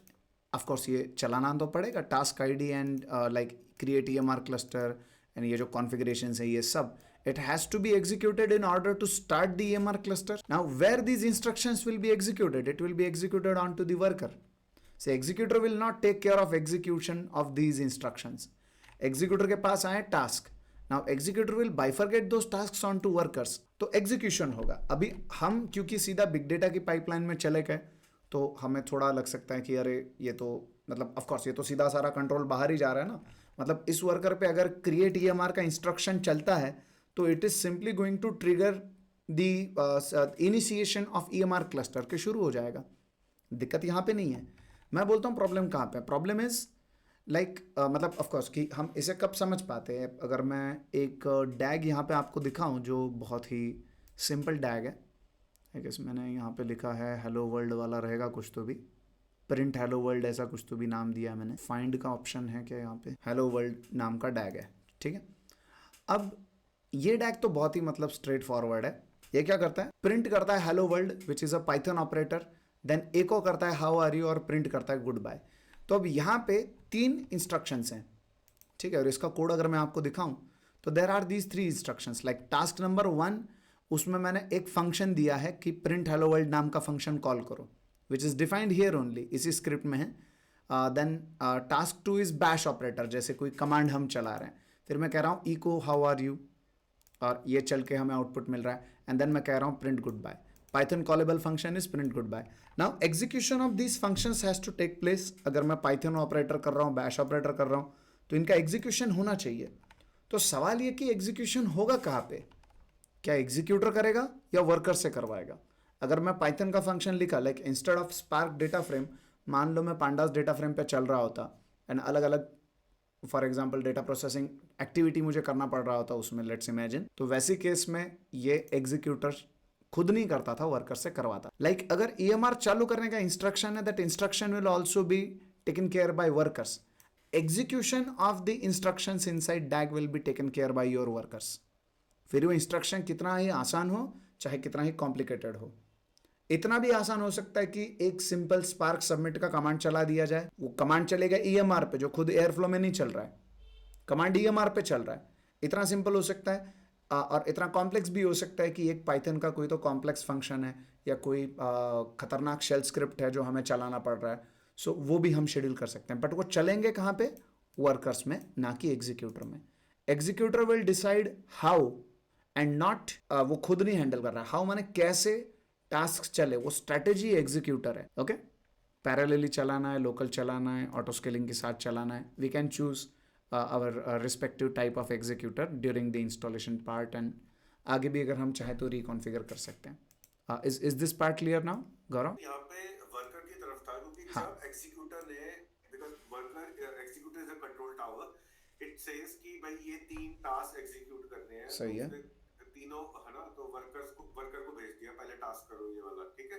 ऑफ कोर्स ये चलाना तो पड़ेगा। Task ID and like create EMR cluster and ये जो कॉन्फ़िगरेशन है ये सब, it has to be executed in order to start the EMR cluster. Now where these instructions will be executed? It will be executed onto the worker. So executor will not take care of execution of these instructions. Executor के पास आए task. Now executor will bifurcate those tasks onto workers. तो execution होगा। अभी हम क्योंकि सीधा big data की pipeline में चले गए तो हमें थोड़ा लग सकता है कि अरे ये तो मतलब ऑफ कोर्स ये तो सीधा सारा कंट्रोल बाहर ही जा रहा है ना। मतलब इस वर्कर पे अगर क्रिएट EMR का इंस्ट्रक्शन चलता है तो it is simply going to trigger the initiation of EMR cluster के शुरू हो जाएगा। दिक्कत यहाँ पे नहीं है। मैं बोलता हूँ प्रॉब्लम कहाँ पे। प्रॉब्लम इज लाइक मतलब ऑफ कोर्स कि हम इसे कब समझ पाते हैं, अगर मैं एक डैग यहाँ पे आपको दिखाऊं जो बहुत ही सिंपल डैग है। आई गेस मैंने यहाँ पे लिखा है हेलो वर्ल्ड वाला रहेगा कुछ तो भी, प्रिंट हेलो वर्ल्ड ऐसा कुछ तो भी नाम दिया है मैंने। फाइंड का ऑप्शन है क्या यहाँ पे? हेलो वर्ल्ड नाम का डैग है, ठीक है। अब ये डैग तो बहुत ही मतलब स्ट्रेट फॉरवर्ड है। ये क्या करता है, प्रिंट करता है hello world which is a Python operator, then echo करता है हाउ आर यू और प्रिंट करता है गुड बाय। तो अब यहाँ पे 3 इंस्ट्रक्शंस हैं, ठीक है, और इसका कोड अगर मैं आपको दिखाऊं तो there are these 3 instructions. Like task number 1, उसमें मैंने एक फंक्शन दिया है कि प्रिंट हेलो वर्ल्ड नाम का फंक्शन कॉल करो, which is defined here only, इसी स्क्रिप्ट में है। Then task 2 is bash operator, जैसे कोई कमांड हम चला रहे हैं, फिर मैं कह रहा हूँ इको हाउ आर यू, और ये चल के हमें आउटपुट मिल रहा है, एंड देन मैं कह रहा हूँ print goodbye. Python callable function is print goodbye. Now execution of this functions has to take place. अगर मैं पाइथन ऑपरेटर कर रहा हूँ, बैश ऑपरेटर कर रहा हूँ, तो इनका एग्जीक्यूशन होना चाहिए। तो सवाल ये कि एग्जीक्यूशन होगा कहाँ पे, क्या एग्जीक्यूटर करेगा या वर्कर से करवाएगा। अगर मैं पाइथन का फंक्शन लिखा, like instead of spark data frame, मान लो मैं पांडास डेटा फ्रेम पे चल रहा होता एंड अलग अलग for example data processing activity मुझे करना पड़ रहा होता उसमें, लेट्स इमेजिन, तो वैसी केस में ये एग्जीक्यूटर खुद नहीं करता था, वर्कर से करवाता। लाइक अगर EMR चालू करने का इंस्ट्रक्शन है, that instruction will also be taken care by workers. Execution of the instructions inside DAG will be taken care by your workers. फिर वो इंस्ट्रक्शन कितना ही आसान हो चाहे कितना ही कॉम्प्लिकेटेड हो, इतना भी आसान हो सकता है कि एक सिंपल स्पार्क सबमिट का कमांड चला दिया जाए, वो कमांड चलेगा EMR पे, जो खुद एयरफ्लो में नहीं चल रहा है, कमांड EMR पे चल रहा है। इतना सिंपल हो सकता है, और इतना कॉम्प्लेक्स भी हो सकता है कि एक पाइथन का कोई तो कॉम्प्लेक्स फंक्शन है या कोई खतरनाक शेल स्क्रिप्ट है जो हमें चलाना पड़ रहा है, सो वो भी हम शेड्यूल कर सकते हैं। बट वो चलेंगे कहाँ पे, वर्कर्स में, ना कि एग्जीक्यूटर में। Executor will decide how and not, वो खुद नहीं हैंडल कर रहा है। हाउ माने कैसे टास्क चले, वो स्ट्रेटेजी एग्जीक्यूटर है। ओके, पैरेलली चलाना है, लोकल चलाना है, ऑटो स्केलिंग के साथ चलाना है, we can choose our respective type of executor during the installation part, and आगे भी अगर हम चाहें तो रिकॉन्फ़िगर कर सकते हैं। Is this part clear now Gaurav? यहाँ पे वर्कर की तरफ था, क्योंकि हाँ। जब एग्जीक्यूटर ने, because worker executor is a control tower, it says कि भाई ये 3 टास्क एग्जीक्यूट करने हैं, सही है। तीनों है ना, तो वर्कर को भेज दिया पहले टास्क करो ये वाला, ठीक है।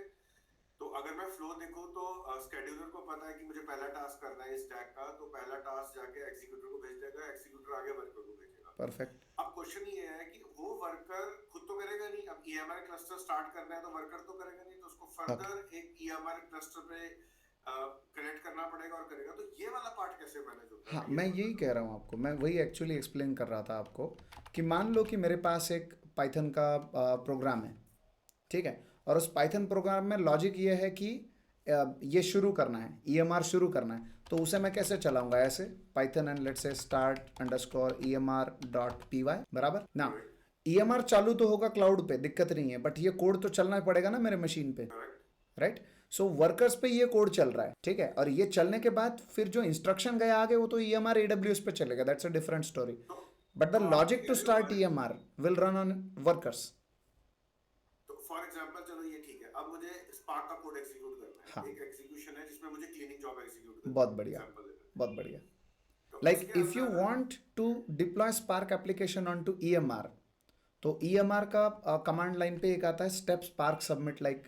तो अगर मैं फ्लो देखूं तो शेड्यूलर को पता है कि मुझे पहला टास्क करना है इस टैग का, तो पहला टास्क जाके एग्जीक्यूटर को भेज देगा, एग्जीक्यूटर आगे वर्कर को भेजेगा। परफेक्ट। अब क्वेश्चन ये है कि वो वर्कर खुद तो करेगा नहीं, अब EMR क्लस्टर स्टार्ट करना है तो वर्कर तो करेगा नहीं, तो उसको फर्दर एक EMR क्लस्टर पे कनेक्ट करना पड़ेगा और करेगा। तो ये वाला पार्ट कैसे मैनेज होता है? हाँ, मैं यही कह रहा हूँ आपको, मैं वही एक्चुअली एक्सप्लेन कर रहा था आपको कि मान लो कि मेरे पास एक पाइथन का प्रोग्राम है, ठीक है, और उस पाइथन प्रोग्राम में लॉजिक ये है कि ये शुरू करना है, EMR शुरू करना है, तो उसे मैं कैसे चलाऊंगा, ऐसे Python and let's say start_EMR.py बराबर ना। EMR चालू तो होगा क्लाउड पे, दिक्कत नहीं है, बट ये कोड तो चलना पड़ेगा ना मेरे मशीन पे, राइट। सो वर्कर्स पे ये कोड चल रहा है, ठीक है, और ये चलने के बाद फिर जो इंस्ट्रक्शन गया आगे वो तो EMR AWS पे चलेगा, that's a different story, but the logic to start EMR will run on workers. तो फॉर एग्जांपल चलो ये ठीक है, अब मुझे स्पार्क का कोड एग्जीक्यूट करना है। हाँ। एक एग्जीक्यूशन है जिसमें मुझे क्लीनिंग जॉब एग्जीक्यूट करना है, बहुत बढ़िया, बहुत बढ़िया। Like if you want to deploy Spark application on to EMR, तो EMR का कमांड लाइन पे एक आता है step Spark submit, like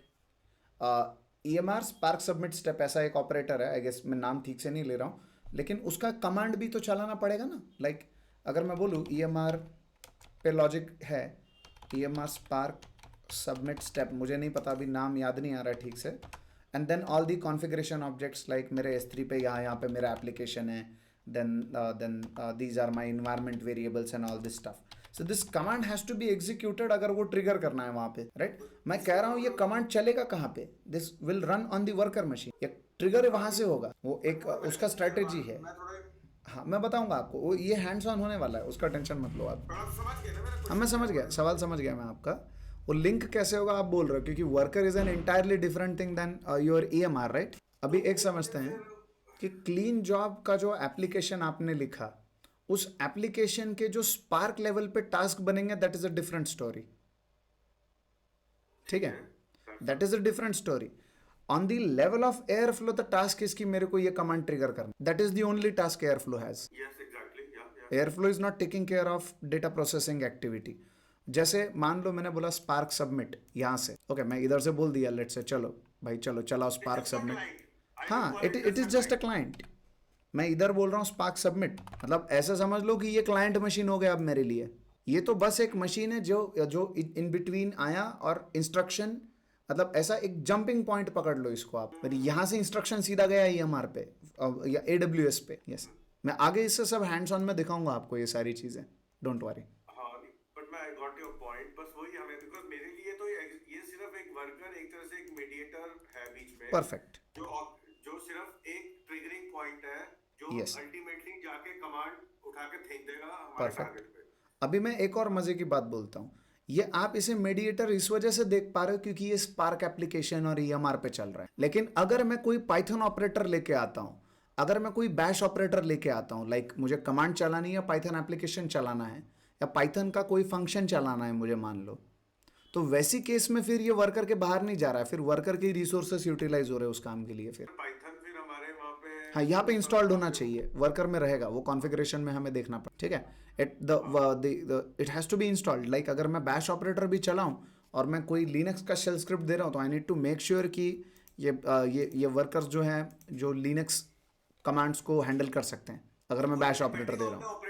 EMR Spark submit step, ऐसा एक ऑपरेटर है, आई गेस मैं नाम ठीक से नहीं ले रहा हूँ, लेकिन उसका कमांड भी तो चलाना पड़ेगा ना। लाइक अगर मैं बोलूँ EMR पे लॉजिक है EMR स्पार्क सबमिट स्टेप, मुझे नहीं पता, अभी नाम याद नहीं आ रहा है ठीक से, and then all the configuration objects, like मेरे S3 पे यहाँ पे मेरा एप्लीकेशन है, then these are my environment variables and all this stuff. So this command has to be executed अगर वो ट्रिगर करना है वहाँ पे, राइट। मैं कह रहा हूँ ये कमांड चलेगा कहाँ पे, this will run on the worker machine, ये ट्रिगर वहाँ से होगा, वो एक उसका स्ट्रेटेजी है। हाँ, मैं बताऊंगा आपको, वो ये हैंड्स ऑन होने वाला है, उसका टेंशन मत लो आप। हाँ, मैं समझ गया, सवाल समझ गया मैं आपका। वो लिंक कैसे होगा आप बोल रहे हो, क्योंकि worker is an entirely different thing than your EMR, right. अभी एक समझते हैं कि क्लीन जॉब का जो एप्लीकेशन आपने लिखा, उस एप्लीकेशन के जो स्पार्क लेवल पे टास्क बनेंगे, that is a different story, ठीक है, that is a different story. On the level of airflow the task is कि मेरे को ये कमांड ट्रिगर करना, that is the only task airflow has. Airflow is not taking care of data processing activity. जैसे मान लो मैंने बोला spark submit यहाँ से, ओके, मैं इधर से बोल दिया लेट्स से, चलो भाई चलो चलाओ स्पार्क सबमिट, हाँ, it is just a client. मैं इधर बोल रहा हूँ स्पार्क सबमिट, मतलब ऐसा समझ लो कि ये क्लाइंट मशीन हो गया अब मेरे लिए, ये तो बस एक मशीन है जो जो इन बिटवीन आया और इंस्ट्रक्शन, मतलब ऐसा एक जंपिंग पॉइंट पकड़ लो इसको आप, फिर यहाँ से इंस्ट्रक्शन सीधा गया EMR पे या AWS पे। यस, मैं आगे इससे सब हैंड्स ऑन में दिखाऊंगा आपको ये सारी चीज़ें, डोंट वरी। हाँ, बट मैं आई गॉट योर पॉइंट, बस वही हमें, बिकॉज मेरे लिए तो ये सिर्फ एक वर्कर, एक तरह से एक मीडिएटर है बीच में, परफेक्ट। जो सिर्फ एक ट्रिगरिंग पॉइंट है जो Yes. अल्टीमेटली जाके कमांड उठा के फेंक देगा हमारे Perfect. टारगेट पे। अभी मैं एक और मजे की बात बोलता हूँ, ये आप इसे मीडिएटर इस वजह से देख पा रहे हो क्योंकि ये स्पार्क एप्लीकेशन और EMR पे चल रहा है। लेकिन अगर मैं कोई पाइथन ऑपरेटर लेके आता हूँ, अगर मैं कोई बैश ऑपरेटर लेके आता हूँ, लाइक मुझे कमांड चलानी है, पाइथन एप्लीकेशन चलाना है या पाइथन का कोई फंक्शन चलाना है मुझे, मान लो, तो वैसी केस में फिर ये वर्कर के बाहर नहीं जा रहा है, फिर वर्कर के रिसोर्सेस यूटिलाइज हो रहे हैं उस काम के लिए। फिर पाइथन फिर हमारे वहाँ पे, हाँ, यहाँ पे इंस्टॉल्ड होना चाहिए, वर्कर में रहेगा, वो कॉन्फ़िगरेशन में हमें देखना पड़ेगा, ठीक है। It has to be installed. Like अगर मैं बैश ऑपरेटर भी चलाऊँ और मैं कोई लिनक्स का शेल स्क्रिप्ट दे रहा हूँ, तो I need to make sure कि ये वर्कर्स जो हैं जो लिनक्स कमांड्स को हैंडल कर सकते हैं, अगर मैं बैश ऑपरेटर दे रहा हूँ।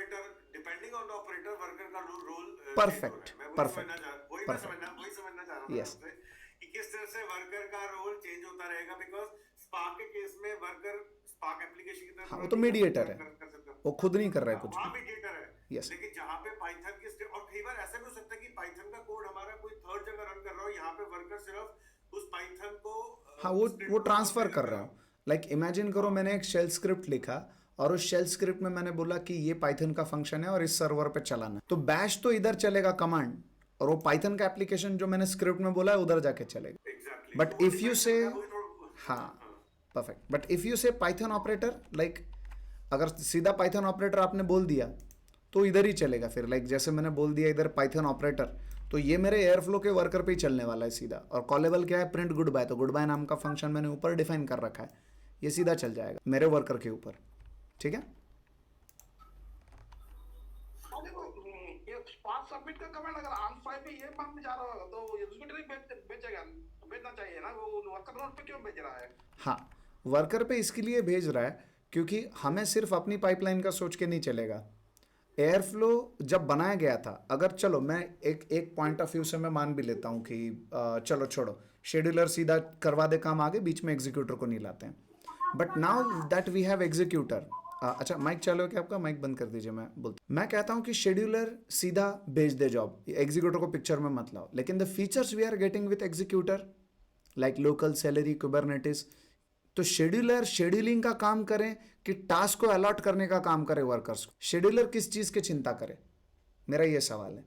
Depending on the operator worker का रोल परफेक्ट, परफेक्ट, वही समझना चाह रहा हूँ Yes. आपसे कि किस तरह से वर्कर का रोल चेंज होता रहेगा, बिकॉज स्पार्क के केस में वर्कर स्पार्क एप्लीकेशन की तरह, हाँ, वो तो मीडिएटर है, वो खुद नहीं कर रहा है कुछ वहाँ भी। मीडिएटर है। Yes. लेकिन जहाँ पे पाइथन की और कई बार ऐसा भी हो सकता है कि पाइथन का कोड हमारा कोई थर्ड जगह रन कर रहा हो, यहाँ पे वर्कर सिर्फ उस पाइथन को हाँ, वो ट्रांसफर कर रहा हूँ। लाइक इमेजिन करो मैंने एक शेल स्क्रिप्ट लिखा और उस शेल स्क्रिप्ट में मैंने बोला कि ये पाइथन का फंक्शन है और इस सर्वर पे चलाना, तो बैश तो इधर चलेगा कमांड, और वो पाइथन का एप्लीकेशन जो मैंने स्क्रिप्ट में बोला है उधर जाके चलेगा। एग्जैक्टली। बट इफ यू से, हाँ परफेक्ट, बट इफ यू से पाइथन ऑपरेटर, लाइक अगर सीधा पाइथन ऑपरेटर आपने बोल दिया तो इधर ही चलेगा फिर। लाइक जैसे मैंने बोल दिया इधर पाइथन ऑपरेटर, तो ये मेरे एयरफ्लो के वर्कर पे ही चलने वाला है सीधा। और कॉलेबल क्या है, प्रिंट गुड बाय, तो गुड बाय नाम का फंक्शन मैंने ऊपर डिफाइन कर रखा है, ये सीधा चल जाएगा मेरे वर्कर के ऊपर, ठीक है। ये स्पार्क सबमिट का कमेंट अगर आन5 पे ये मांगने जा रहा होगा तो एग्जीक्यूटिव भेजेगा, भेजना चाहिए ना, वो वर्कर नोड पे क्यों भेज रहा है? हाँ, वर्कर पे इसके लिए भेज रहा है क्योंकि हमें सिर्फ अपनी पाइपलाइन का सोच के नहीं चलेगा। एयरफ्लो जब बनाया गया था, अगर चलो मैं एक पॉइंट ऑफ व्यू से मैं मान भी लेता हूँ कि चलो छोड़ो, शेड्यूलर सीधा करवा दे काम आगे, बीच में एग्जीक्यूटर को नहीं लाते हैं। But now that we have executor, अच्छा माइक चालू है क्या आपका? माइक बंद कर दीजिए, मैं कहता हूँ कि शेड्यूलर सीधा भेज दे जॉब, एग्जीक्यूटर को पिक्चर में मत लाओ। लेकिन the features we are getting with executor like local Celery, Kubernetes, तो शेड्यूलर शेड्यूलिंग का काम करें कि टास्क को अलॉट करने का काम करे वर्कर्स को? शेड्यूलर किस चीज़ की चिंता करे, मेरा ये सवाल है।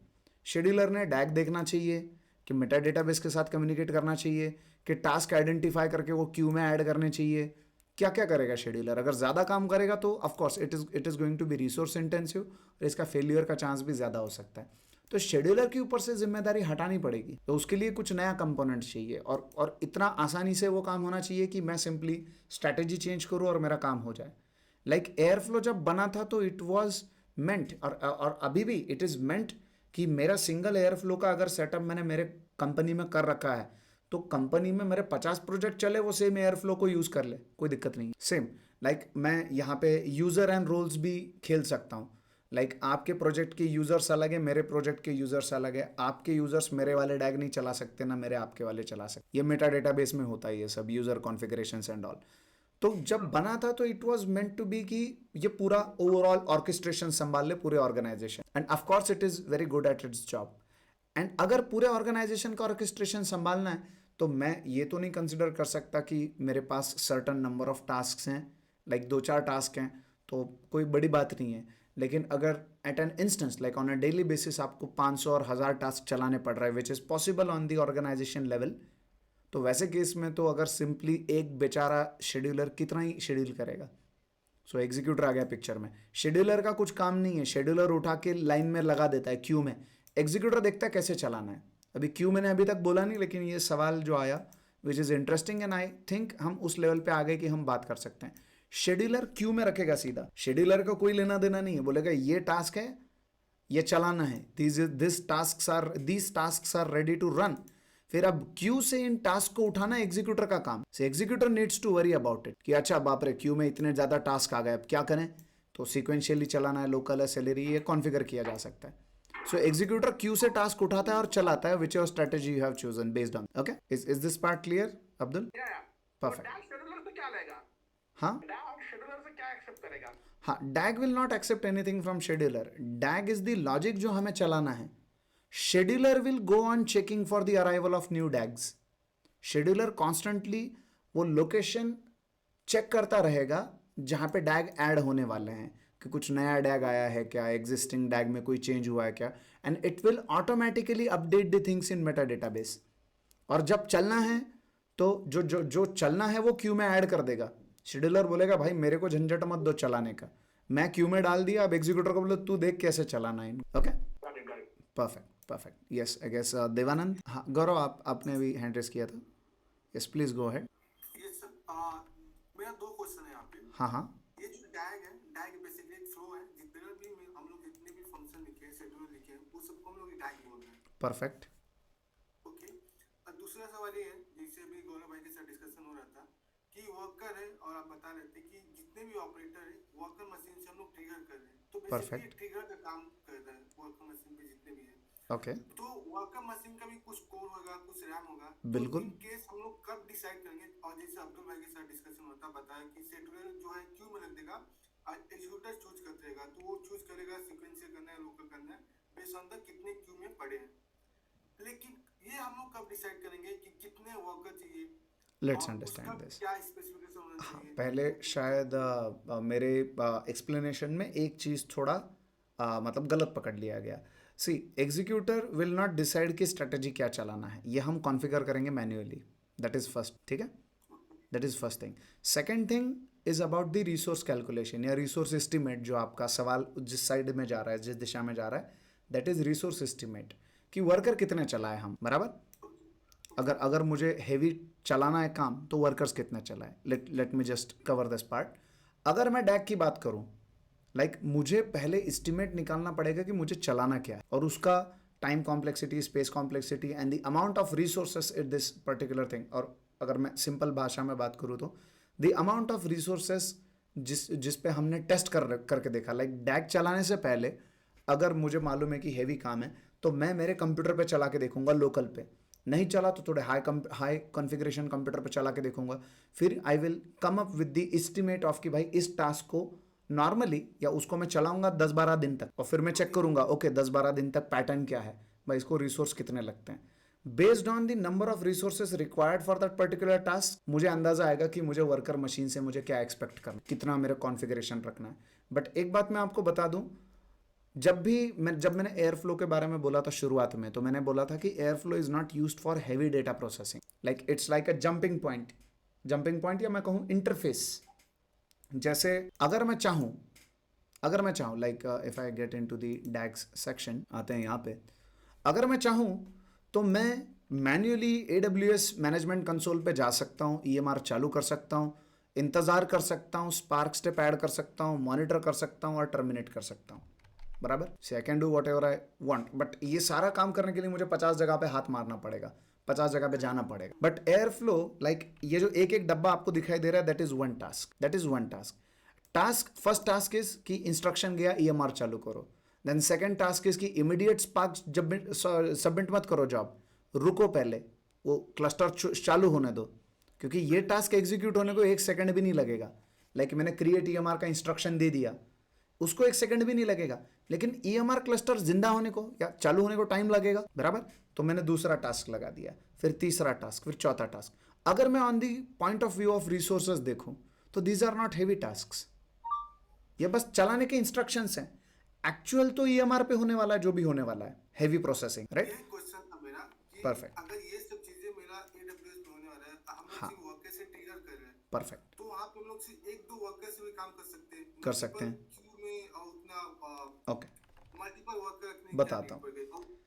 शेड्यूलर ने डैग देखना चाहिए कि मेटा डेटाबेस के साथ कम्युनिकेट करना चाहिए कि टास्क आइडेंटिफाई करके वो क्यू में ऐड करने चाहिए, क्या क्या करेगा शेड्यूलर? अगर ज़्यादा काम करेगा तो of course it is going to be resource intensive और इसका फेलियर का चांस भी ज़्यादा हो सकता है। तो शेड्यूलर के ऊपर से जिम्मेदारी हटानी पड़ेगी, तो उसके लिए कुछ नया कंपोनेंट चाहिए और इतना आसानी से वो काम होना चाहिए कि मैं सिंपली स्ट्रैटेजी चेंज करूँ और मेरा काम हो जाए। लाइक एयरफ्लो जब बना था तो इट वाज मेंट, और अभी भी इट इज़ मेंट कि मेरा सिंगल एयरफ्लो का अगर सेटअप मैंने मेरे कंपनी में कर रखा है तो कंपनी में मेरे 50 प्रोजेक्ट चले वो सेम एयरफ्लो को यूज़ कर ले, कोई दिक्कत नहीं। सेम लाइक मैं यहाँ पे यूज़र एंड रोल्स भी खेल सकता हूँ। लाइक आपके प्रोजेक्ट के यूज़र्स अलग है, मेरे प्रोजेक्ट के यूज़र्स अलग है, आपके यूज़र्स मेरे वाले डैग नहीं चला सकते ना मेरे आपके वाले चला सकते। ये मेटा डेटाबेस में होता है ये सब, यूज़र कॉन्फ़िगरेशंस एंड ऑल। तो जब बना था तो it was meant to be कि ये पूरा ओवरऑल ऑर्केस्ट्रेशन संभाल ले पूरे organization, and of course it is very good at its job. एंड अगर पूरे ऑर्गेनाइजेशन का ऑर्केस्ट्रेशन संभालना है तो मैं ये तो नहीं कंसिडर कर सकता कि मेरे पास सर्टन नंबर ऑफ टास्क हैं, लाइक 2-4 टास्क हैं तो कोई बड़ी बात नहीं है। लेकिन अगर at an instance like on a daily basis आपको 500 और 1000 टास्क चलाने पड़ रहा है which is possible on the organisation level, तो वैसे केस में तो अगर सिंपली एक बेचारा शेड्यूलर कितना ही शेड्यूल करेगा। सो एग्जीक्यूटर आ गया पिक्चर में, शेड्यूलर का कुछ काम नहीं है, शेड्यूलर उठा के लाइन में लगा देता है क्यू में, एग्जीक्यूटर देखता है कैसे चलाना है। अभी क्यू मैंने अभी तक बोला नहीं, लेकिन ये सवाल जो आया which is interesting and I think हम उस लेवल पे आ गए कि हम बात कर सकते हैं। शेड्यूलर क्यू में रखेगा सीधा, शेड्यूलर का कोई लेना देना नहीं है, बोलेगा ये टास्क है ये चलाना है, this task are ready to run. फिर अब क्यू से इन टास्क को उठाना एग्जीक्यूटर का काम, से executor needs to worry about it कि अच्छा बाप रे क्यू में इतने ज़्यादा टास्क आ गए, अब क्या करें? तो सीक्वेंशियली चलाना है, लोकल है, सैलरी, ये कॉन्फ़िगर किया जा सकता है। सो एग्जीक्यूटर क्यू से टास्क उठाता है और चलाता है which ever strategy you have chosen based on. Okay, is this part clear Abdul? या Perfect. डैग शेड्यूलर से क्या लेगा? हाँ डैग शेड्यूलर से क्या एक्सेप्ट करेगा? हाँ, DAG will not accept anything from scheduler. DAG is the logic जो हमें चलाना है. Scheduler will go on checking for the arrival of new DAGs. Scheduler constantly वो लोकेशन चेक करता रहेगा जहाँ पे डैग ऐड होने वाले हैं कि कुछ नया डैग आया है क्या, एग्जिस्टिंग डैग में कोई चेंज हुआ है क्या, and it will automatically update the things in Meta database. और जब चलना है तो जो चलना है वो क्यू में ऐड कर देगा. शेड्यूलर बोलेगा भाई मेरे को झंझट मत दो चलाने का, मैं क्यू में डाल दिया, अब एग्जीक्यूटर को बोले तू देख कैसे चलाना है. Okay, Got it. Perfect perfect. Yes I guess Devanand. हाँ गौरव, आपने भी हैंड रेस किया था. Yes please go ahead. ये सर मेरा 2 क्वेश्चन है यहाँ पे. हाँ हाँ ये जो डैग है, डैग बेसिकली एक फ्लो है. जितने भी हम लोग जितने भी फंक्शन लिखे हैं, शेड्यूल लिखे हैं, वो सबको हम लोग डैग बोल रहे हैं. परफेक्ट. ओके. और दूसरा सवाल ये है, जैसे अभी गौरव भाई के साथ डिस्कशन हो रहा था कि वर्कर है और आप बता रहे थे कि जितने भी ऑपरेटर है वर्कर मशीन से हम लोग ट्रिगर कर रहे हैं. तो बेसिकली Perfect. ट्रिगर का काम कर रहा है वर्कर मशीन पे जितने भी है. ओके तो वर्कर मशीन का भी कुछ कोर होगा, कुछ रैम होगा. बिल्कुल. तो इन केस हम लोग कब डिसाइड करेंगे? और जैसे अब्दुल भाई के साथ डिस्कशन होता बताया कि शेड्यूलर जो है क्यू में रख देगा और एग्जीक्यूटर चूज करते रहेगा. तो वो चूज करेगा सिक्वेंशियल करना है, लोकल करना है, बेस्ड ऑन द कितने क्यू में पड़े हैं. लेकिन ये हम लोग कब डिसाइड करेंगे कि कितने वर्कर चाहिए? लेट्स और अंडरस्टैंड उसका दिस. क्या स्पेसिफिकेशन होना हाँ, चाहिए? पहले शायद मेरे एक्सप्लेनेशन में एक चीज़ थोड़ा मतलब गलत पकड़ लिया गया. सी, एग्जीक्यूटर विल नॉट डिसाइड कि स्ट्रेटजी क्या चलाना है, ये हम कॉन्फ़िगर करेंगे मैन्युअली. That is first. ठीक है, that is first thing. Second thing is about the resource calculation या रिसोर्स एस्टिमेट. जो आपका सवाल जिस साइड में जा रहा है, जिस दिशा में जा रहा है, दैट इज़ रिसोर्स एस्टिमेट कि वर्कर कितने चलाए हम. बराबर. अगर मुझे हैवी चलाना है काम तो वर्कर्स कितने चलाए. Let me just cover this part. अगर मैं डैग की बात करूं, मुझे पहले एस्टिमेट निकालना पड़ेगा कि मुझे चलाना क्या है और उसका time complexity, space complexity and the amount of resources it this particular thing. और अगर मैं सिंपल भाषा में बात करूँ तो द अमाउंट ऑफ रिसोर्सेस जिस पे हमने टेस्ट करके देखा. डैग चलाने से पहले अगर मुझे मालूम है कि हैवी काम है तो मैं मेरे कंप्यूटर पे चला के देखूंगा लोकल पे. नहीं चला तो थोड़े हाई कॉन्फ़िगरेशन कंप्यूटर पे चला के देखूंगा. फिर I will come up with the estimate of कि भाई इस टास्क को नॉर्मली या उसको मैं चलाऊंगा 10-12 दिन तक और फिर मैं चेक करूंगा ओके 10-12 दिन तक पैटर्न क्या है भाई, इसको रिसोर्स कितने लगते हैं. Based on the number of resources required for that particular task मुझे अंदाजा आएगा कि मुझे वर्कर मशीन से मुझे क्या एक्सपेक्ट करना, कितना मेरा कॉन्फ़िगरेशन रखना है. बट एक बात मैं आपको बता दूं, जब मैंने एयर फ्लो के बारे में बोला था शुरुआत में, तो मैंने बोला था कि Airflow is not used for heavy data processing. It's like a jumping point या मैं कहूँ इंटरफेस. जैसे अगर मैं चाहूँ if I get into the DAGs section, आते हैं यहाँ पे. अगर मैं चाहूँ तो मैं मैन्युअली AWS मैनेजमेंट कंसोल पे जा सकता हूँ, EMR चालू कर सकता हूँ, इंतज़ार कर सकता हूँ, स्पार्क स्टेप ऐड कर सकता हूँ, मॉनिटर कर सकता हूँ और टर्मिनेट कर सकता हूँ. बराबर. So I can do whatever I want. But ये सारा काम करने के लिए मुझे 50 जगह पे हाथ मारना पड़ेगा, 50 जगह पे जाना पड़ेगा. बट एयर फ्लो ये जो एक डब्बा आपको दिखाई दे रहा है, that is one task. First task is कि इंस्ट्रक्शन गया, EMR चालू करो. देन सेकेंड टास्क इज कि इमीडिएट स्पार्क जब सबमिट मत करो जॉब, रुको पहले, वो क्लस्टर चालू होने दो, क्योंकि ये टास्क एग्जीक्यूट होने को 1 सेकंड भी नहीं लगेगा. मैंने क्रिएट EMR का इंस्ट्रक्शन दे दिया, उसको 1 सेकंड भी नहीं लगेगा, लेकिन EMR क्लस्टर जिंदा होने को या चालू होने को टाइम लगेगा. बराबर. तो मैंने दूसरा टास्क लगा दिया, फिर तीसरा टास्क, फिर चौथा टास्क. अगर मैं on the point of view of resources देखूं तो these are not heavy task. ये बस चलाने के इंस्ट्रक्शंस हैं. एक्चुअल तो EMR पे होने वाला है, जो भी होने वाला है, हेवी प्रोसेसिंग. राइट. यही क्वेश्चन था मेरा कि Perfect. अगर ये सब चीजें मेरा AWS पे होने वाला है, हम लोग हाँ. सिर्फ वर्कर से ट्रिगर कर रहे हैं, परफेक्ट. तो वहाँ पे हम लोग सिर्फ 1-2 वर्कर से भी काम कर सकते हैं. कर सकते हैं. क्यू में और उतना ओके, मल्टीपल वर्कर रखने की बताता हूँ.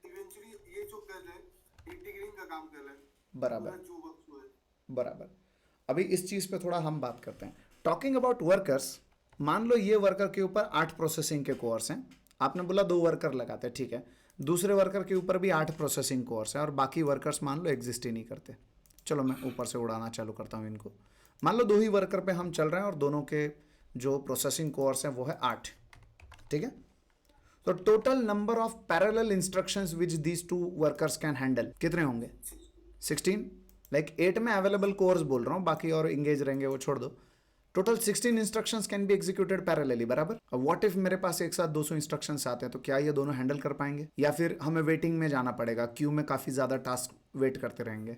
इवेंचुअली ये जो कर रहे हैं इंटीग्रेटिंग का काम कर रहे हैं. बराबर. पूरा जो वर्कफ्लो है. बराबर. अभी इस चीज़ पे थोड़ा हम बात करते हैं. टॉकिंग अबाउट वर्कर्स, मान लो ये वर्कर के ऊपर 8 प्रोसेसिंग के कोर्स हैं. आपने बोला 2 वर्कर लगाते हैं, ठीक है. दूसरे वर्कर के ऊपर भी 8 प्रोसेसिंग कोर्स हैं और बाकी वर्कर्स मान लो एग्जिस्ट ही नहीं करते. चलो मैं ऊपर से उड़ाना चालू करता हूँ इनको. मान लो 2 ही वर्कर पे हम चल रहे हैं और दोनों के जो प्रोसेसिंग कोर्स हैं वो है 8. ठीक है. तो total number of parallel instructions which these two workers can handle कितने होंगे? 16। लाइक 8 में अवेलेबल कोर्स बोल रहा हूँ, बाकी और इंगेज रहेंगे वो छोड़ दो। Total 16 instructions can be executed parallelly, बराबर। अब व्हाट इफ मेरे पास एक साथ 200 इंस्ट्रक्शंस आते हैं, तो क्या ये दोनों हैंडल कर पाएंगे, या फिर हमें वेटिंग में जाना पड़ेगा, क्यू में काफी ज्यादा टास्क वेट करते रहेंगे?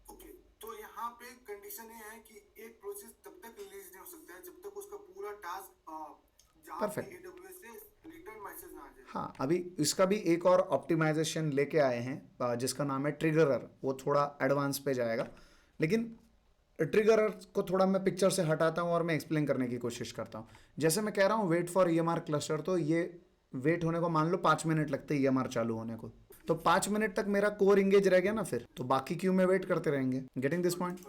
ओके, तो यहाँ पे कंडीशन ये है कि एक प्रोसेस तब तक रिलीज नहीं हो सकता है जब तक उसका पूरा टास्क जहाँ पे Perfect. AWS से रिटर्न मैसेज ना आ जाए। हाँ, अभी इसका भी एक और ऑप्टिमाइजेशन लेके आए हैं जिसका नाम है ट्रिगरर। वो थोड़ा एडवांस पे जाएगा, लेकिन ट्रिगरर को थोड़ा मैं पिक्चर से हटाता हूँ और मैं एक्सप्लेन करने की कोशिश करता हूँ। जैसे मैं कह रहा हूँ वेट फॉर EMR क्लस्टर, तो ये वेट होने को मान लो 5 मिनट लगते हैं EMR चालू होने को, तो 5 मिनट तक मेरा कोर इंगेज रह गया ना, फिर तो बाकी क्यू में वेट करते रहेंगे। Getting this point?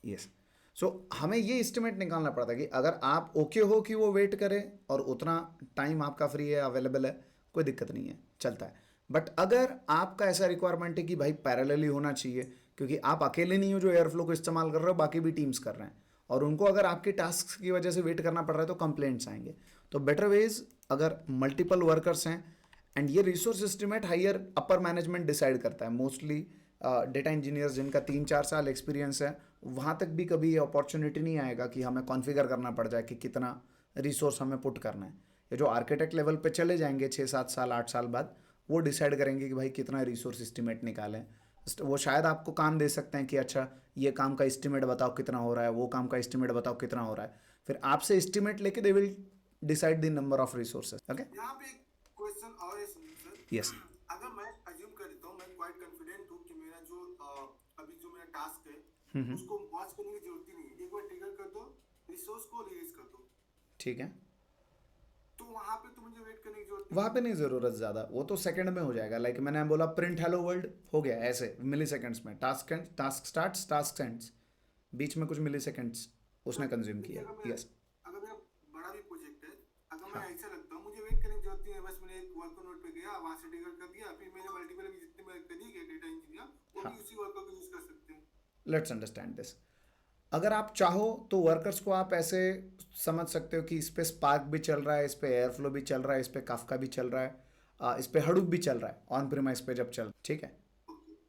यस। सो हमें ये एस्टिमेट निकालना पड़ता है कि अगर आप ओके हो कि वो वेट करे और उतना टाइम आपका फ्री है, अवेलेबल है, कोई दिक्कत नहीं है, चलता है। बट अगर आपका ऐसा रिक्वायरमेंट है कि भाई पैरेलली होना चाहिए, क्योंकि आप अकेले नहीं हो जो एयरफ्लो को इस्तेमाल कर रहे हो, बाकी भी टीम्स कर रहे हैं, और उनको अगर आपके टास्क की वजह से वेट करना पड़ रहा है तो कंप्लेंट्स आएंगे। तो बेटर वेज, अगर मल्टीपल वर्कर्स हैं, एंड ये resource estimate higher upper management decide करता है, मोस्टली डेटा इंजीनियर्स जिनका 3-4 साल एक्सपीरियंस है, वहाँ तक भी कभी ये अपॉर्चुनिटी नहीं आएगा कि हमें कॉन्फ़िगर करना पड़ जाए कि कितना रिसोर्स हमें पुट करना है। ये जो आर्किटेक्ट लेवल पे चले जाएंगे 6-7 साल 8 साल बाद, वो डिसाइड करेंगे कि भाई कितना रिसोर्स एस्टिमेट निकालें। वो शायद आपको काम दे सकते हैं कि अच्छा ये काम का एस्टिमेट बताओ कितना हो रहा है, वो काम का एस्टिमेट बताओ कितना हो रहा है, फिर आपसे एस्टिमेट लेके they will decide the number of resources. Okay, यहाँ पे एक क्वेश्चन और है सर। यस। अगर मैं अज्यूम करता हूँ, मैं क्वाइट कॉन्फिडेंट हूँ कि मेरा जो अभी जो मेरा टास्क है उसको वॉच करने की जरूरत ही नहीं है, एक बार ट्रिगर कर दो, रिसोर्स को रिलीज कर दो, ठीक है, तो वहां पे तो मुझे वेट करने की जरूरत वहाँ पे नहीं ज़रूरत ज़्यादा, वो तो सेकंड में हो जाएगा। लाइक मैंने बोला प्रिंट हेलो वर्ल्ड हो गया, ऐसे मिली सेकेंड्स में टास्क स्टार्ट्स टास्क एंड्स, बीच में कुछ मिली सेकेंड्स उसने कंज्यूम किया। यस, अगर मेरा बड़ा भी प्रोजेक्ट है, अगर मैं ऐसा लगता हूँ मुझे वेट करने की जरूरत नहीं है, बस मैंने एक वर्कर नोट पे गया, वहां से ट्रिगर कर दिया, फिर मेरे मल्टीपल भी जितने मेरे कलीग है डेटा इंजीनियर, वो भी उसी वर्कर को यूज कर सकते हैं। Let's understand this. अगर आप चाहो तो वर्कर्स को आप ऐसे समझ सकते हो कि इस पे स्पार्क भी चल रहा है, इस पे एयरफ्लो भी चल रहा है, इस पे काफका भी चल रहा है, इस पे हडूप भी चल रहा है ऑन प्रीमाइस पे जब चल, ठीक है।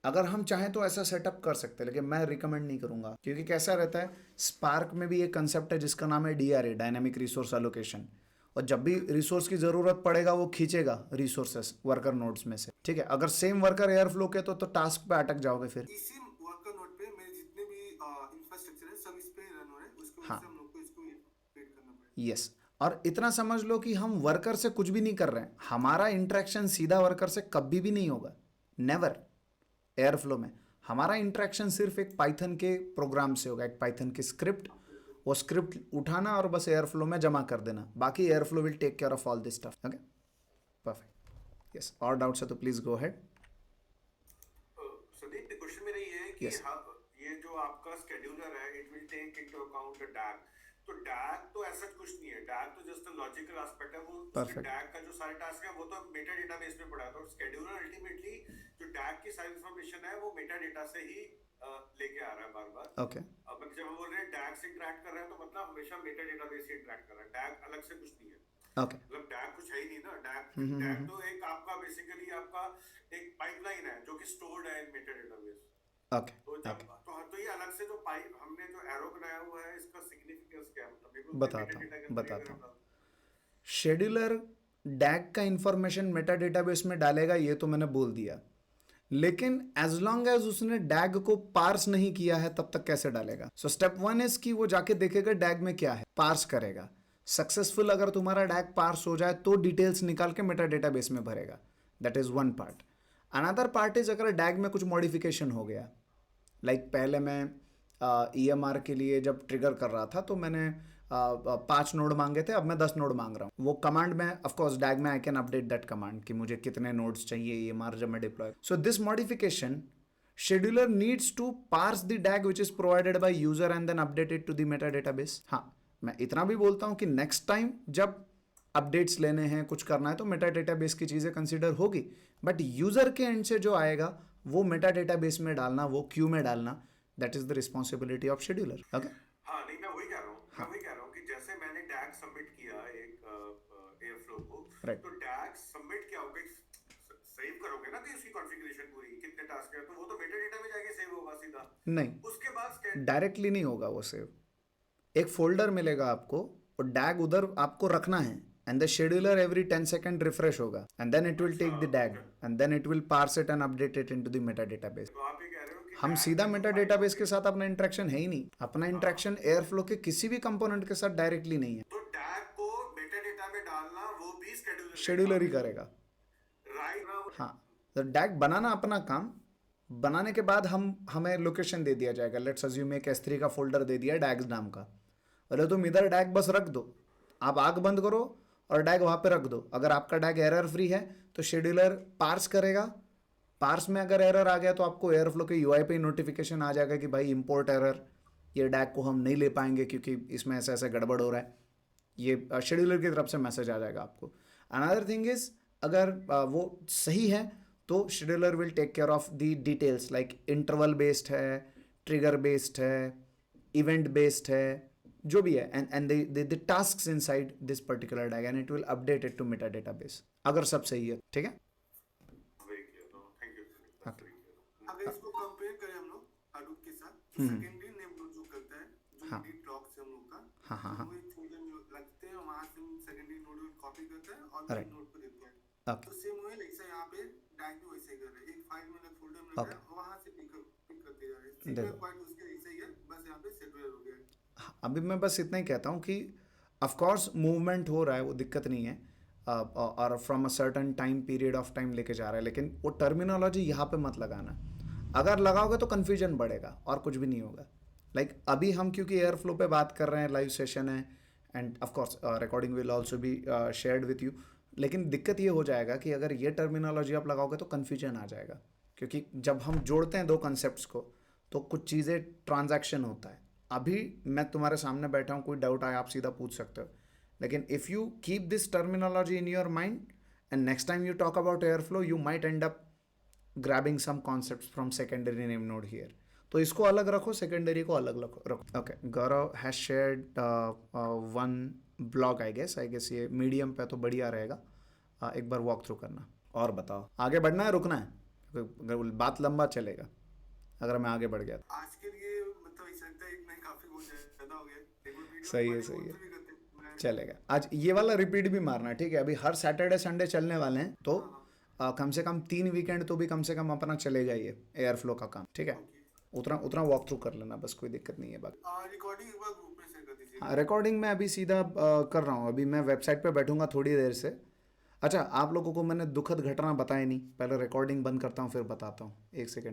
अगर हम चाहें तो ऐसा सेटअप कर सकते हैं, लेकिन मैं रिकमेंड नहीं करूंगा, क्योंकि कैसा रहता है, स्पार्क में भी एक कंसेप्ट है जिसका नाम है DRA, डायनामिक रिसोर्स एलोकेशन, और जब भी रिसोर्स की जरूरत पड़ेगा वो खींचेगा रिसोर्सेस वर्कर नोड्स में से, ठीक है। अगर सेम वर्कर एयरफ्लो के तो टास्क पे अटक जाओगे फिर। इसी वर्कर नोट पे मेरे जितने भी इंफ्रास्ट्रक्चर है सब इस पे रन हो रहे हैं, उसकी वजह हाँ। से हम लोग को इसको वेट करना पड़ेगा। यस, और इतना समझ लो कि हम वर्कर से कुछ भी नहीं कर रहे हैं, हमारा इंटरेक्शन सीधा वर्कर से कभी भी नहीं होगा, नेवर। एयरफ्लो में हमारा इंटरेक्शन सिर्फ एक पाइथन के प्रोग्राम से होगा, एक पाइथन की स्क्रिप्ट, वो स्क्रिप्ट उठाना और बस एयरफ्लो में जमा कर देना, बाकी Airflow will take care of all this stuff. Okay, perfect. Yes, और डाउट्स है तो please go ahead. Sandeep, question मेरा ये है कि Yes. ये जो आपका स्केड्यूलर है, it will take into account DAG, तो DAG तो ऐसा कुछ नहीं है, DAG तो जस्ट अ लॉजिकल एस्पेक्ट है, वो Perfect. DAG का जो सारे टास्क है वो तो मेटा डेटाबेस में पड़ा है, तो स्केड्यूलर अल्टीमेटली जो DAG की सारी इंफॉर्मेशन है वो मेटा डेटा से ही लेके आ रहा है बार बार। ओके, अब जब हम बोल रहे हैं DAG से इंटरेक्ट कर रहे हैं तो मतलब हमेशा मेटा डेटाबेस से इंटरेक्ट कर रहा है, DAG अलग से कुछ नहीं है, ओके, मतलब DAG कुछ है ही नहीं ना। DAG तो एक आपका बेसिकली आपका एक पाइपलाइन है जो कि स्टोर्ड है इन मेटा डेटाबेस। ओके, तो जब ओके, तो ये अलग से जो पाइप हमने जो एरो बनाया हुआ है, इसका सिग्निफिकेंस क्या है, मतलब मेरे को बताता हूँ। शेड्यूलर डैग का इंफॉर्मेशन मेटा डेटाबेस में डालेगा, ये तो मैंने बोल दिया, लेकिन एज लॉन्ग एज उसने डैग को पार्स नहीं किया है तब तक कैसे डालेगा? सो स्टेप 1 इज कि वो जाके देखेगा डैग में क्या है, पार्स करेगा। सक्सेसफुल अगर तुम्हारा डैग पार्स हो जाए तो डिटेल्स निकाल के मेटा डेटाबेस में भरेगा, that is one part. Another part is अगर डैग में कुछ मॉडिफिकेशन हो गया, लाइक पहले मैं EMR के लिए जब ट्रिगर कर रहा था तो मैंने 5 नोड मांगे थे, अब मैं 10 नोड मांग रहा हूँ। वो कमांड में ऑफकोर्स डैग में I can update that command कि मुझे कितने नोड्स चाहिए EMR जब मैं deploy. So this modification scheduler needs to parse the DAG which is provided by user and then update it to the meta database. हाँ, मैं इतना भी बोलता हूँ कि नेक्स्ट टाइम जब अपडेट्स लेने हैं, कुछ करना है, तो मेटा डेटाबेस की चीज़ें कंसीडर होगी, बट यूजर के एंड से जो आएगा वो मेटा डेटाबेस में डालना, वो क्यू में डालना, that is the responsibility of scheduler. Okay, हाँ नहीं, मैं वही कह रहा हूँ कि जैसे मैंने DAG सबमिट किया एक एयरफ्लो Right. तो टैग सबमिट क्या होगा, सेव करोगे ना कि उसकी कॉन्फ़िगरेशन पूरी कितने टास्क है, तो वो तो मेटा डेटा में जाके सेव होगा सीधा। नहीं, उसके बाद डायरेक्टली नहीं होगा वो सेव। एक फोल्डर मिलेगा आपको और डैग उधर आपको रखना है, and the scheduler every 10 second refresh होगा, and then it will take the DAG and then it will parse it and update it into the meta database. वहां पे कह रहे हो कि हम tag सीधा में मेटा तो डेटाबेस के साथ अपना इंटरेक्शन है ही नहीं, अपना इंटरेक्शन एयरफ्लो के किसी भी कंपोनेंट के साथ डायरेक्टली नहीं है, तो टैग को मेटा डेटा में डालना वो भी शेड्यूलर ही करेगा। राइट ना। हाँ, तो डैग बनाना अपना काम, बनाने के बाद हमें लोकेशन दे दिया जाएगा। लेट्स अज्यूम एक S3 का फोल्डर दे दिया डैग्स नाम का, अरे तुम इधर डैग बस रख दो, आप आग बंद करो और डैग वहाँ पे रख दो। अगर आपका डैग एरर फ्री है तो शेड्यूलर पार्स करेगा, पार्स में अगर एरर आ गया तो आपको एयरफ्लो के UI पे नोटिफिकेशन आ जाएगा कि भाई इंपोर्ट एरर, ये डैग को हम नहीं ले पाएंगे क्योंकि इसमें ऐसा ऐसा गड़बड़ हो रहा है। ये शेड्यूलर की तरफ से मैसेज आ जाएगा आपको। अनदर थिंग इज, अगर वो सही है तो scheduler will take care of the details, like interval based है, ट्रिगर बेस्ड है, इवेंट बेस्ड है, जो भी है, and the tasks inside this particular DAG and it will update it to meta database, अगर सब सही है। ठीक है, थैंक यू। अगर इसको कंपेयर करें हम लोग Hadoop के साथ, सेकेंडरी नेम नोड जो करता है, जो हाँ। लीड लॉग से हम लोग का, हाँ, हाँ, हाँ। वो एक चीज़ जो लगते हैं वहाँ से हम सेकेंडरी नोड कॉपी करते हैं और Right. मेन नोड को देते हैं। ओके, तो सेम वही ऐसा यहाँ पे डैग भी वैसे ही कर रहे हैं, एक फाइल में अलग फोल्डर में Okay. रखा है, वहाँ से पिक करते जा रहे हैं। देखो। सीक्वेंस पॉइंट उसके ऐसे ही है, बस यहाँ पे शेड्यूलर हो गया है। अभी मैं बस इतना ही कहता हूँ कि ऑफ कोर्स मूवमेंट हो रहा है, वो दिक्कत नहीं है, और from a certain time period of time लेके जा रहा है, लेकिन वो टर्मिनोलॉजी यहाँ पे मत लगाना। अगर लगाओगे तो कन्फ्यूजन बढ़ेगा और कुछ भी नहीं होगा। लाइक अभी हम क्योंकि एयरफ्लो पे बात कर रहे हैं, लाइव सेशन है, and of course recording will also be shared with you, लेकिन दिक्कत ये हो जाएगा कि अगर ये टर्मिनोलॉजी आप लगाओगे तो कन्फ्यूजन आ जाएगा, क्योंकि जब हम जोड़ते हैं दो कंसेप्ट्स को तो कुछ चीज़ें ट्रांजैक्शन होता है। अभी मैं तुम्हारे सामने बैठा हूँ, कोई डाउट आए आप सीधा पूछ सकते हो, लेकिन if you keep this terminology in your mind and next time you talk about Airflow, you might end up grabbing some concepts from secondary name node here. तो इसको अलग रखो, सेकेंडरी को अलग रखो. Okay, Gaurav has shared one blog. I guess ये Medium पे तो बढ़िया रहेगा. एक बार वॉक थ्रू करना. और बताओ, आगे बढ़ना है रुकना है? अगर बात लंबा चलेगा अगर मैं आगे बढ़ गया तो. आज के लिए मतलब ऐसा लगता है नहीं, काफी बहुत ज्यादा हो गया. सही है. चलेगा. आज ये वाला रिपीट भी मारना, ठीक है? अभी हर सैटरडे संडे चलने वाले हैं, तो कम से कम 3 वीकेंड तो भी कम से कम अपना चलेगा ये एयरफ्लो का काम, ठीक है? उतना वॉक थ्रू कर लेना, बस कोई दिक्कत नहीं है. बाकी रिकॉर्डिंग एक बार ग्रुप में शेयर कर दीजिए. हाँ, रिकॉर्डिंग मैं अभी सीधा कर रहा हूँ. अभी मैं वेबसाइट पे बैठूंगा थोड़ी देर से. अच्छा, आप लोगों को मैंने दुखद घटना बताई नहीं, पहले रिकॉर्डिंग बंद करता हूँ फिर बताता हूँ. 1 सेकेंड.